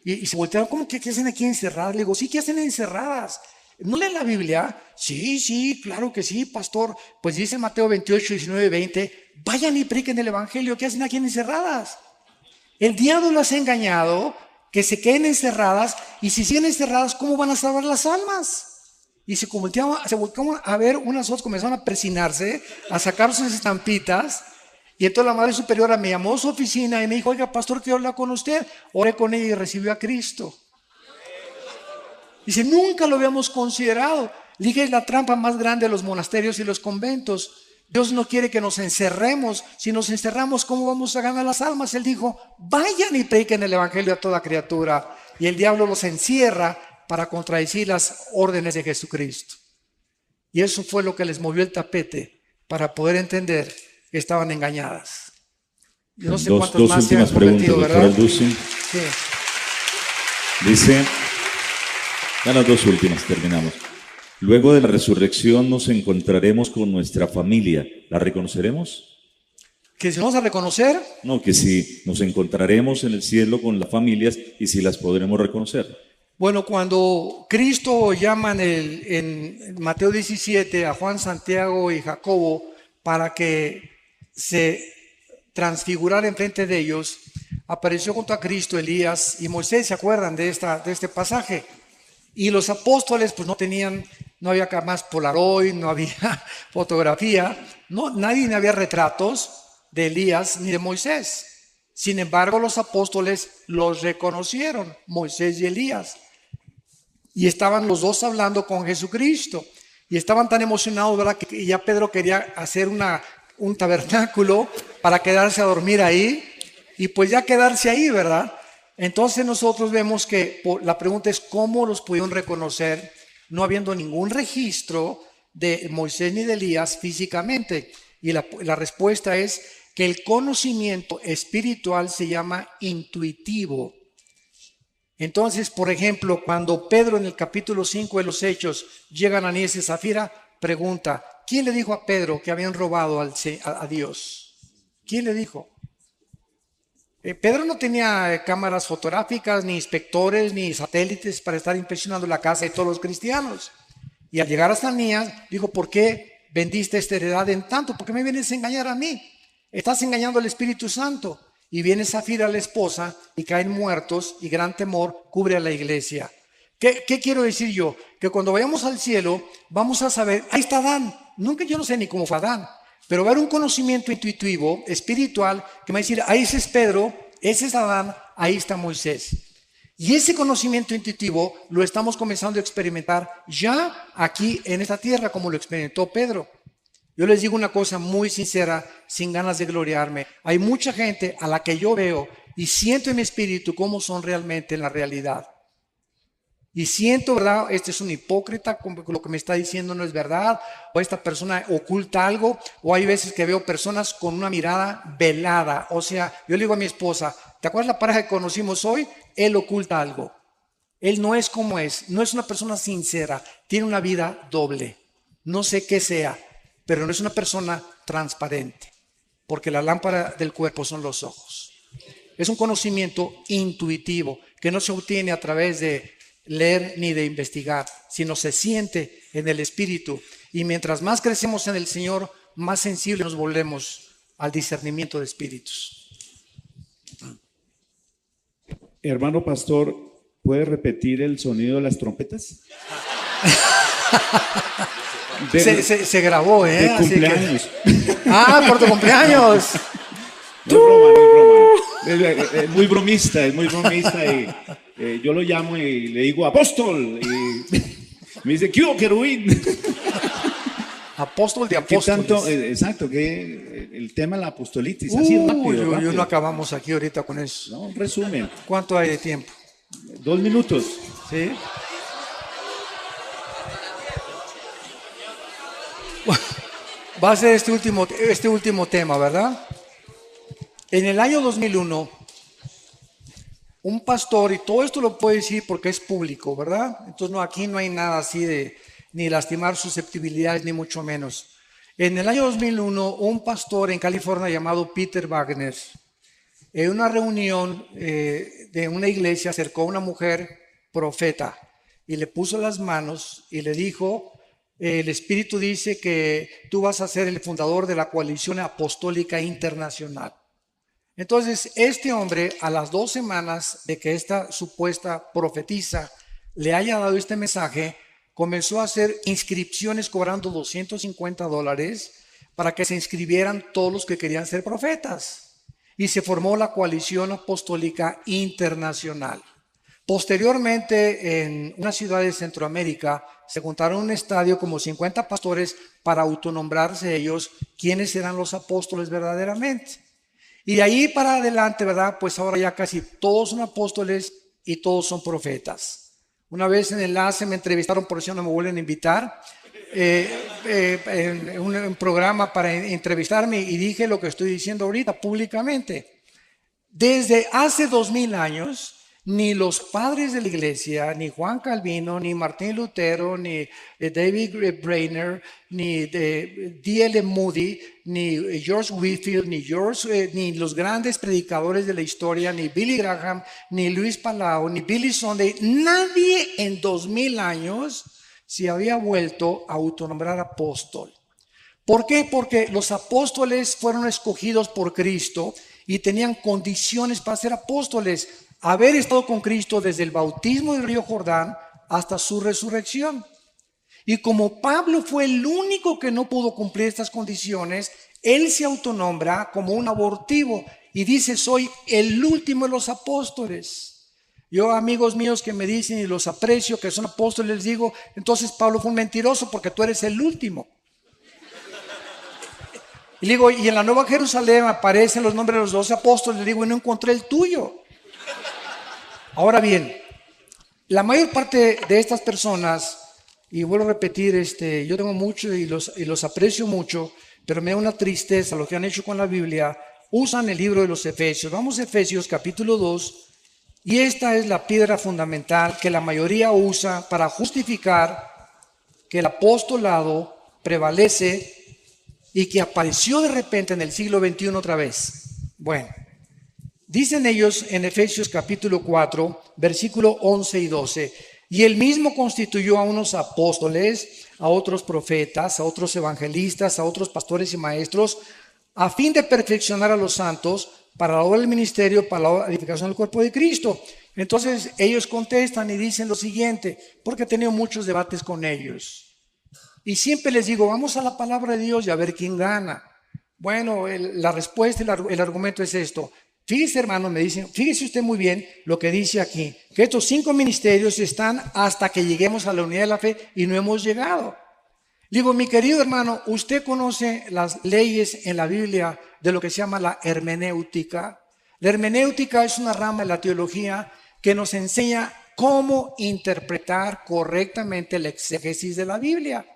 Y se voltearon, ¿cómo que qué hacen aquí encerradas? Le digo, sí, ¿qué hacen encerradas? ¿No leen la Biblia? Sí, claro que sí, pastor. Pues dice Mateo 28, 19, 20, vayan y prediquen el Evangelio. ¿Qué hacen aquí encerradas? El diablo las ha engañado, que se queden encerradas, y si siguen encerradas, ¿cómo van a salvar las almas? Y se volteaban a ver, unas otras comenzaron a persinarse, a sacar sus estampitas. Y entonces la madre superiora me llamó a su oficina y me dijo: oiga, pastor, quiero hablar con usted. Oré con ella y recibió a Cristo. Dice, nunca lo habíamos considerado. Le dije, es la trampa más grande de los monasterios y los conventos. Dios no quiere que nos encerremos. Si nos encerramos, ¿cómo vamos a ganar las almas? Él dijo, vayan y prediquen el Evangelio a toda criatura. Y el diablo los encierra para contradecir las órdenes de Jesucristo. Y eso fue lo que les movió el tapete, para poder entender que estaban engañadas. Yo no sé cuántas dos más se han últimas preguntas, convertido, doctor ¿verdad? Alducin. Sí. Dice, ya las dos últimas, terminamos. Luego de la resurrección nos encontraremos con nuestra familia. ¿La reconoceremos? ¿Que si vamos a reconocer? No, que si nos encontraremos en el cielo con las familias y si las podremos reconocer. Bueno, cuando Cristo llama en Mateo 17 a Juan, Santiago y Jacobo para que se transfigurara enfrente de ellos, apareció junto a Cristo Elías y Moisés. ¿Se acuerdan de este pasaje? Y los apóstoles pues no había más Polaroid, no había fotografía, nadie había retratos de Elías ni de Moisés. Sin embargo, los apóstoles los reconocieron, Moisés y Elías. Y estaban los dos hablando con Jesucristo. Y estaban tan emocionados, ¿verdad?, que ya Pedro quería hacer un tabernáculo para quedarse a dormir ahí. Y pues ya quedarse ahí, ¿verdad? Entonces nosotros vemos que la pregunta es ¿cómo los pudieron reconocer no habiendo ningún registro de Moisés ni de Elías físicamente? Y la respuesta es que el conocimiento espiritual se llama intuitivo. Entonces, por ejemplo, cuando Pedro en el capítulo 5 de los Hechos llega a Ananías y Zafira, pregunta, ¿quién le dijo a Pedro que habían robado a Dios? ¿Quién le dijo? Pedro no tenía cámaras fotográficas, ni inspectores, ni satélites para estar inspeccionando la casa de todos los cristianos. Y al llegar a Ananías, dijo, ¿por qué vendiste esta heredad en tanto? ¿Por qué me vienes a engañar a mí? Estás engañando al Espíritu Santo. Y viene Zafira, la esposa, y caen muertos, y gran temor cubre a la iglesia. ¿Qué quiero decir yo? Que cuando vayamos al cielo, vamos a saber, ahí está Adán. Nunca, yo no sé ni cómo fue Adán, pero va a haber un conocimiento intuitivo, espiritual, que me va a decir, ahí ese es Pedro, ese es Adán, ahí está Moisés. Y ese conocimiento intuitivo lo estamos comenzando a experimentar ya aquí en esta tierra, como lo experimentó Pedro. Yo les digo una cosa muy sincera, sin ganas de gloriarme. Hay mucha gente a la que yo veo y siento en mi espíritu cómo son realmente en la realidad. Y siento, ¿verdad? Este es un hipócrita, lo que me está diciendo no es verdad, o esta persona oculta algo, o hay veces que veo personas con una mirada velada. O sea, yo le digo a mi esposa, ¿te acuerdas la pareja que conocimos hoy? Él oculta algo. Él no es como es, no es una persona sincera, tiene una vida doble. No sé qué sea, pero no es una persona transparente, porque la lámpara del cuerpo son los ojos. Es un conocimiento intuitivo que no se obtiene a través de leer ni de investigar, sino se siente en el espíritu. Y mientras más crecemos en el Señor, más sensibles nos volvemos al discernimiento de espíritus. Hermano pastor, ¿puede repetir el sonido de las trompetas? Se grabó, ¿eh? De cumpleaños. Por tu cumpleaños. No es broma, no es broma. Es muy bromista, y yo lo llamo y le digo apóstol y me dice ¿qué hubo, querubín? Apóstol de ¿Qué apóstoles. tanto? Exacto, que el tema de la apostolitis, así rápido. Yo no acabamos aquí ahorita con eso. No, un resumen. ¿Cuánto hay de tiempo? 2 minutos. ¿Sí? Va a ser este último tema, ¿verdad? En el año 2001, un pastor, y todo esto lo puedo decir porque es público, ¿verdad? Entonces aquí no hay nada así de ni lastimar susceptibilidades, ni mucho menos. En el año 2001, un pastor en California llamado Peter Wagner, en una reunión de una iglesia, acercó a una mujer profeta y le puso las manos y le dijo, el Espíritu dice que tú vas a ser el fundador de la Coalición Apostólica Internacional. Entonces, este hombre, a las 2 semanas de que esta supuesta profetisa le haya dado este mensaje, comenzó a hacer inscripciones cobrando $250 para que se inscribieran todos los que querían ser profetas. Y se formó la Coalición Apostólica Internacional. Posteriormente, en una ciudad de Centroamérica, se juntaron en un estadio como 50 pastores para autonombrarse ellos quiénes eran los apóstoles verdaderamente. Y de ahí para adelante, ¿verdad? Pues ahora ya casi todos son apóstoles y todos son profetas. Una vez en Enlace me entrevistaron, por eso no me vuelven a invitar, en un programa para entrevistarme y dije lo que estoy diciendo ahorita públicamente. Desde hace 2000 años, ni los padres de la iglesia, ni Juan Calvino, ni Martín Lutero, ni David Brainerd, ni D.L. Moody, ni George Whitefield, ni los grandes predicadores de la historia, ni Billy Graham, ni Luis Palau, ni Billy Sunday, nadie en 2000 años se había vuelto a autonombrar apóstol. ¿Por qué? Porque los apóstoles fueron escogidos por Cristo y tenían condiciones para ser apóstoles. Haber estado con Cristo desde el bautismo del río Jordán hasta su resurrección. Y como Pablo fue el único que no pudo cumplir estas condiciones, él se autonombra como un abortivo y dice, soy el último de los apóstoles. Yo, amigos míos que me dicen y los aprecio, que son apóstoles, les digo, entonces Pablo fue un mentiroso porque tú eres el último. Y digo, y en la Nueva Jerusalén aparecen los nombres de los 12 apóstoles, le digo, y no encontré el tuyo. Ahora bien, la mayor parte de estas personas, y vuelvo a repetir, yo tengo mucho y los aprecio mucho, pero me da una tristeza lo que han hecho con la Biblia, usan el libro de los Efesios. Vamos a Efesios capítulo 2 Y esta es la piedra fundamental que la mayoría usa para justificar que el apostolado prevalece y que apareció de repente en el siglo XXI otra vez. Bueno, dicen ellos en Efesios capítulo 4, versículo 11 y 12, y él mismo constituyó a unos apóstoles, a otros profetas, a otros evangelistas, a otros pastores y maestros, a fin de perfeccionar a los santos para la obra del ministerio, para la edificación del cuerpo de Cristo. Entonces ellos contestan y dicen lo siguiente, porque he tenido muchos debates con ellos. Y siempre les digo, vamos a la palabra de Dios y a ver quién gana. Bueno, la respuesta, el argumento es esto. Fíjese, hermano, me dicen, fíjese usted muy bien lo que dice aquí, que estos 5 ministerios están hasta que lleguemos a la unidad de la fe y no hemos llegado. Digo, mi querido hermano, ¿usted conoce las leyes en la Biblia de lo que se llama la hermenéutica? La hermenéutica es una rama de la teología que nos enseña cómo interpretar correctamente la exégesis de la Biblia.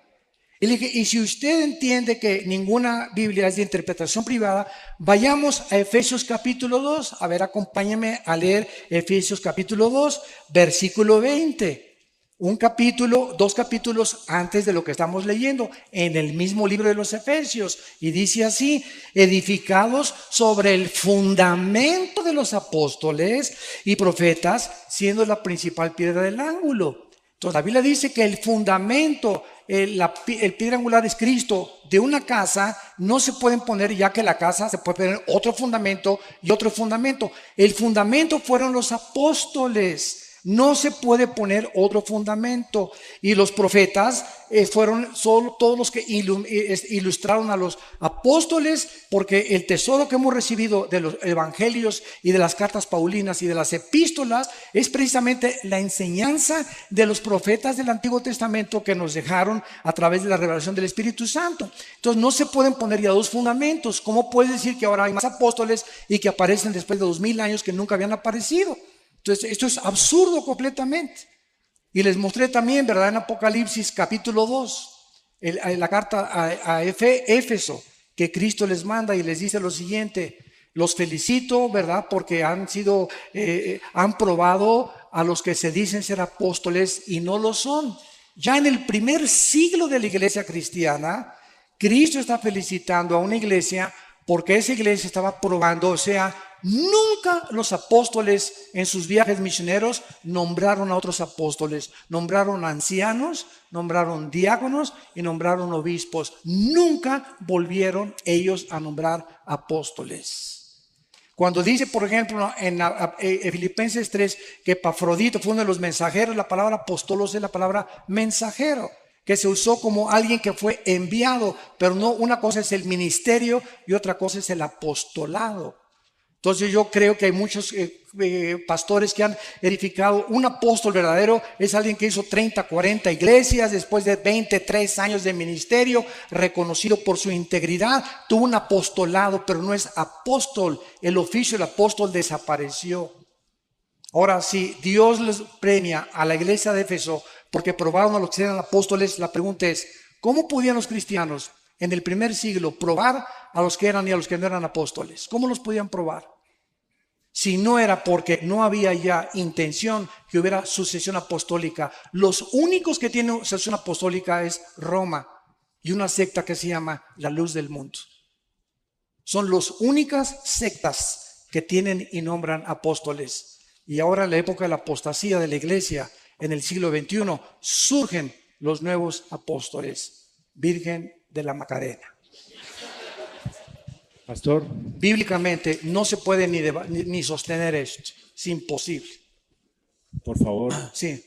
Y le dije, y si usted entiende que ninguna Biblia es de interpretación privada, vayamos a Efesios capítulo 2. A ver, acompáñame a leer Efesios capítulo 2, versículo 20. Un capítulo, 2 capítulos antes de lo que estamos leyendo, en el mismo libro de los Efesios. Y dice así, edificados sobre el fundamento de los apóstoles y profetas, siendo la principal piedra del ángulo. Entonces la Biblia dice que el fundamento, el piedra angular es Cristo. De una casa no se pueden poner, ya que la casa se puede poner otro fundamento y otro fundamento. El fundamento fueron los apóstoles. No se puede poner otro fundamento. Y los profetas fueron solo todos los que ilustraron a los apóstoles, porque el tesoro que hemos recibido de los evangelios y de las cartas paulinas y de las epístolas es precisamente la enseñanza de los profetas del Antiguo Testamento que nos dejaron a través de la revelación del Espíritu Santo. Entonces no se pueden poner ya 2 fundamentos. ¿Cómo puedes decir que ahora hay más apóstoles y que aparecen después de 2000 años que nunca habían aparecido? Entonces, esto es absurdo completamente. Y les mostré también, ¿verdad? En Apocalipsis capítulo 2, la carta a Éfeso, que Cristo les manda y les dice lo siguiente: los felicito, ¿verdad? Porque han probado a los que se dicen ser apóstoles y no lo son. Ya en el primer siglo de la iglesia cristiana, Cristo está felicitando a una iglesia porque esa iglesia estaba probando, o sea, nunca los apóstoles en sus viajes misioneros nombraron a otros apóstoles. Nombraron ancianos, nombraron diáconos y nombraron obispos. Nunca volvieron ellos a nombrar apóstoles. Cuando dice, por ejemplo, en Filipenses 3, que Epafrodito fue uno de los mensajeros, la palabra apostolos es la palabra mensajero, que se usó como alguien que fue enviado, pero no, una cosa es el ministerio y otra cosa es el apostolado. Entonces yo creo que hay muchos pastores que han edificado. Un apóstol verdadero es alguien que hizo 30, 40 iglesias después de 23 años de ministerio, reconocido por su integridad, tuvo un apostolado, pero no es apóstol. El oficio del apóstol desapareció. Ahora, si Dios les premia a la iglesia de Éfeso porque probaron a los que eran apóstoles, la pregunta es, ¿cómo podían los cristianos en el primer siglo probar a los que eran y a los que no eran apóstoles? ¿Cómo los podían probar? Si no era porque no había ya intención que hubiera sucesión apostólica. Los únicos que tienen sucesión apostólica es Roma y una secta que se llama la Luz del Mundo. Son las únicas sectas que tienen y nombran apóstoles. Y ahora en la época de la apostasía de la iglesia, en el siglo XXI, surgen los nuevos apóstoles. Virgen de la Macarena. Pastor, Bíblicamente no se puede ni sostener esto. Es imposible. por favor, Sí,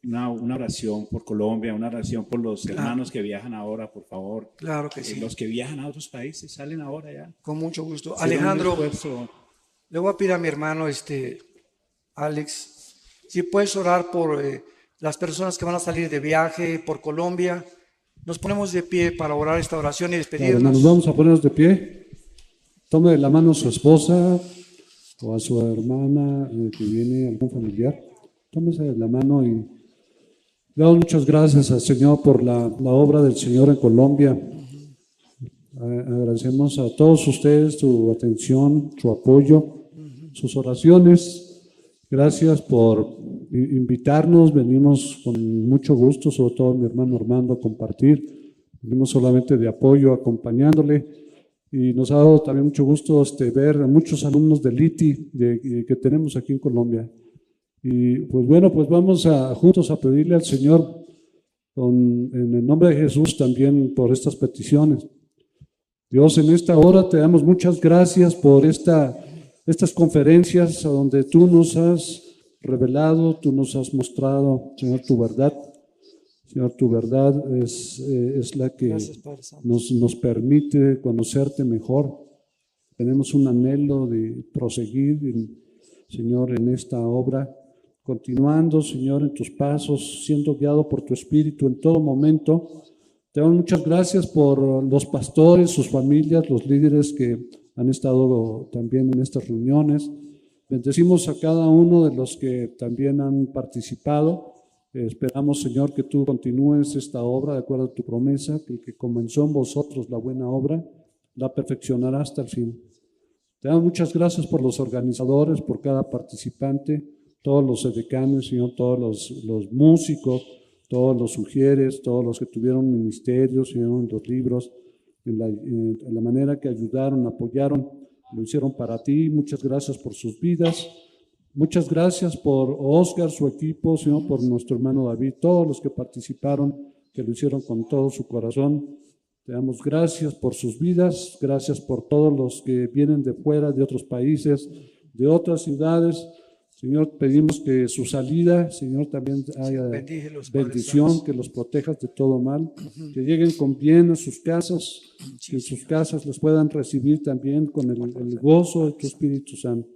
una oración por Colombia, una oración por los hermanos que viajan ahora, por favor. claro que sí. Los que viajan a otros países salen ahora ya. Con mucho gusto. Será un Alejandro, esfuerzo. le voy a pedir a mi hermano, Alex, si puedes orar por las personas que van a salir de viaje, por Colombia. Nos ponemos de pie para orar esta oración y Claro, despedirnos. hermanos, vamos a ponernos de pie. Tome de la mano a su esposa o a su hermana que viene, algún familiar. Tómese de la mano y le damos muchas gracias al Señor por la obra del Señor en Colombia. Agradecemos a todos ustedes su atención, su apoyo, sus oraciones. Gracias por invitarnos. Venimos con mucho gusto, sobre todo mi hermano Armando, a compartir. Venimos solamente de apoyo, acompañándole. Y nos ha dado también mucho gusto ver a muchos alumnos del ITI que tenemos aquí en Colombia. Y pues bueno, pues vamos juntos a pedirle al Señor, en el nombre de Jesús, también por estas peticiones. Dios, en esta hora te damos muchas gracias por estas conferencias a donde tú nos has revelado, tú nos has mostrado, Señor, tu verdad. Señor, tu verdad es la que nos permite conocerte mejor. Tenemos un anhelo de proseguir, Señor, en esta obra, continuando, Señor, en tus pasos, siendo guiado por tu Espíritu en todo momento. Te damos muchas gracias por los pastores, sus familias, los líderes que han estado también en estas reuniones. Bendecimos a cada uno de los que también han participado. Esperamos, Señor, que tú continúes esta obra de acuerdo a tu promesa, que el que comenzó en vosotros la buena obra, la perfeccionará hasta el fin. Te damos muchas gracias por los organizadores, por cada participante, todos los edecanes, Señor, todos los músicos, todos los sugieres, todos los que tuvieron ministerios, Señor, en los libros, en la manera que ayudaron, apoyaron, lo hicieron para ti. Muchas gracias por sus vidas. Muchas gracias por Oscar, su equipo, Señor, por nuestro hermano David, todos los que participaron, que lo hicieron con todo su corazón. Te damos gracias por sus vidas, gracias por todos los que vienen de fuera, de otros países, de otras ciudades. Señor, pedimos que su salida, Señor, también haya bendición, que los protejas de todo mal, que lleguen con bien a sus casas, que en sus casas los puedan recibir también con el gozo de tu Espíritu Santo.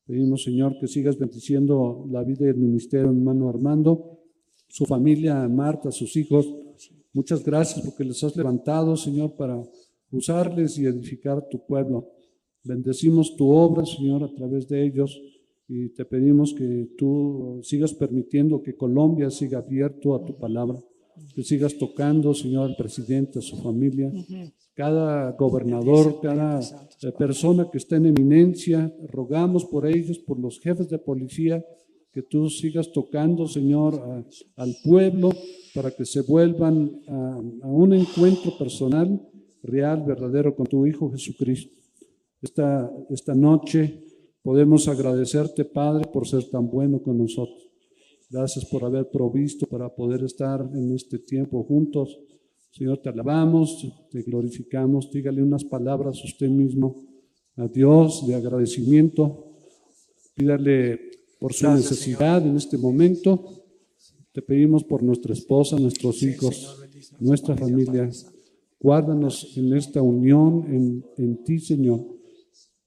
Pedimos, Señor, que sigas bendiciendo la vida y el ministerio de hermano Armando, su familia, Marta, sus hijos. Muchas gracias porque les has levantado, Señor, para usarles y edificar tu pueblo. Bendecimos tu obra, Señor, a través de ellos. Y te pedimos que tú sigas permitiendo que Colombia siga abierto a tu palabra, que sigas tocando, Señor, al presidente, a su familia, cada gobernador, cada persona que está en eminencia. Rogamos por ellos, por los jefes de policía, que tú sigas tocando, Señor, al pueblo, para que se vuelvan a un encuentro personal, real, verdadero con tu Hijo Jesucristo. Esta noche podemos agradecerte, Padre, por ser tan bueno con nosotros. Gracias por haber provisto para poder estar en este tiempo juntos. Señor, te alabamos, te glorificamos. Dígale unas palabras usted mismo a Dios de agradecimiento. Pídale por su necesidad en este momento. Te pedimos por nuestra esposa, nuestros hijos, nuestra familia. Guárdanos en esta unión en ti, Señor.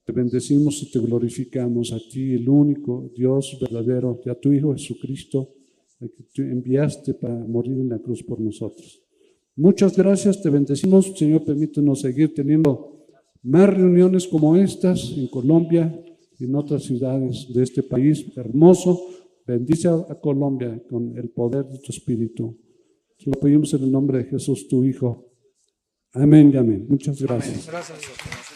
Te bendecimos y te glorificamos a ti, el único Dios verdadero, y a tu Hijo Jesucristo, al que tú enviaste para morir en la cruz por nosotros. Muchas gracias, te bendecimos. Señor, permítenos seguir teniendo más reuniones como estas en Colombia y en otras ciudades de este país hermoso. Bendice a Colombia con el poder de tu Espíritu. Te lo pedimos en el nombre de Jesús, tu Hijo. Amén y amén. Muchas gracias. Amén. Gracias.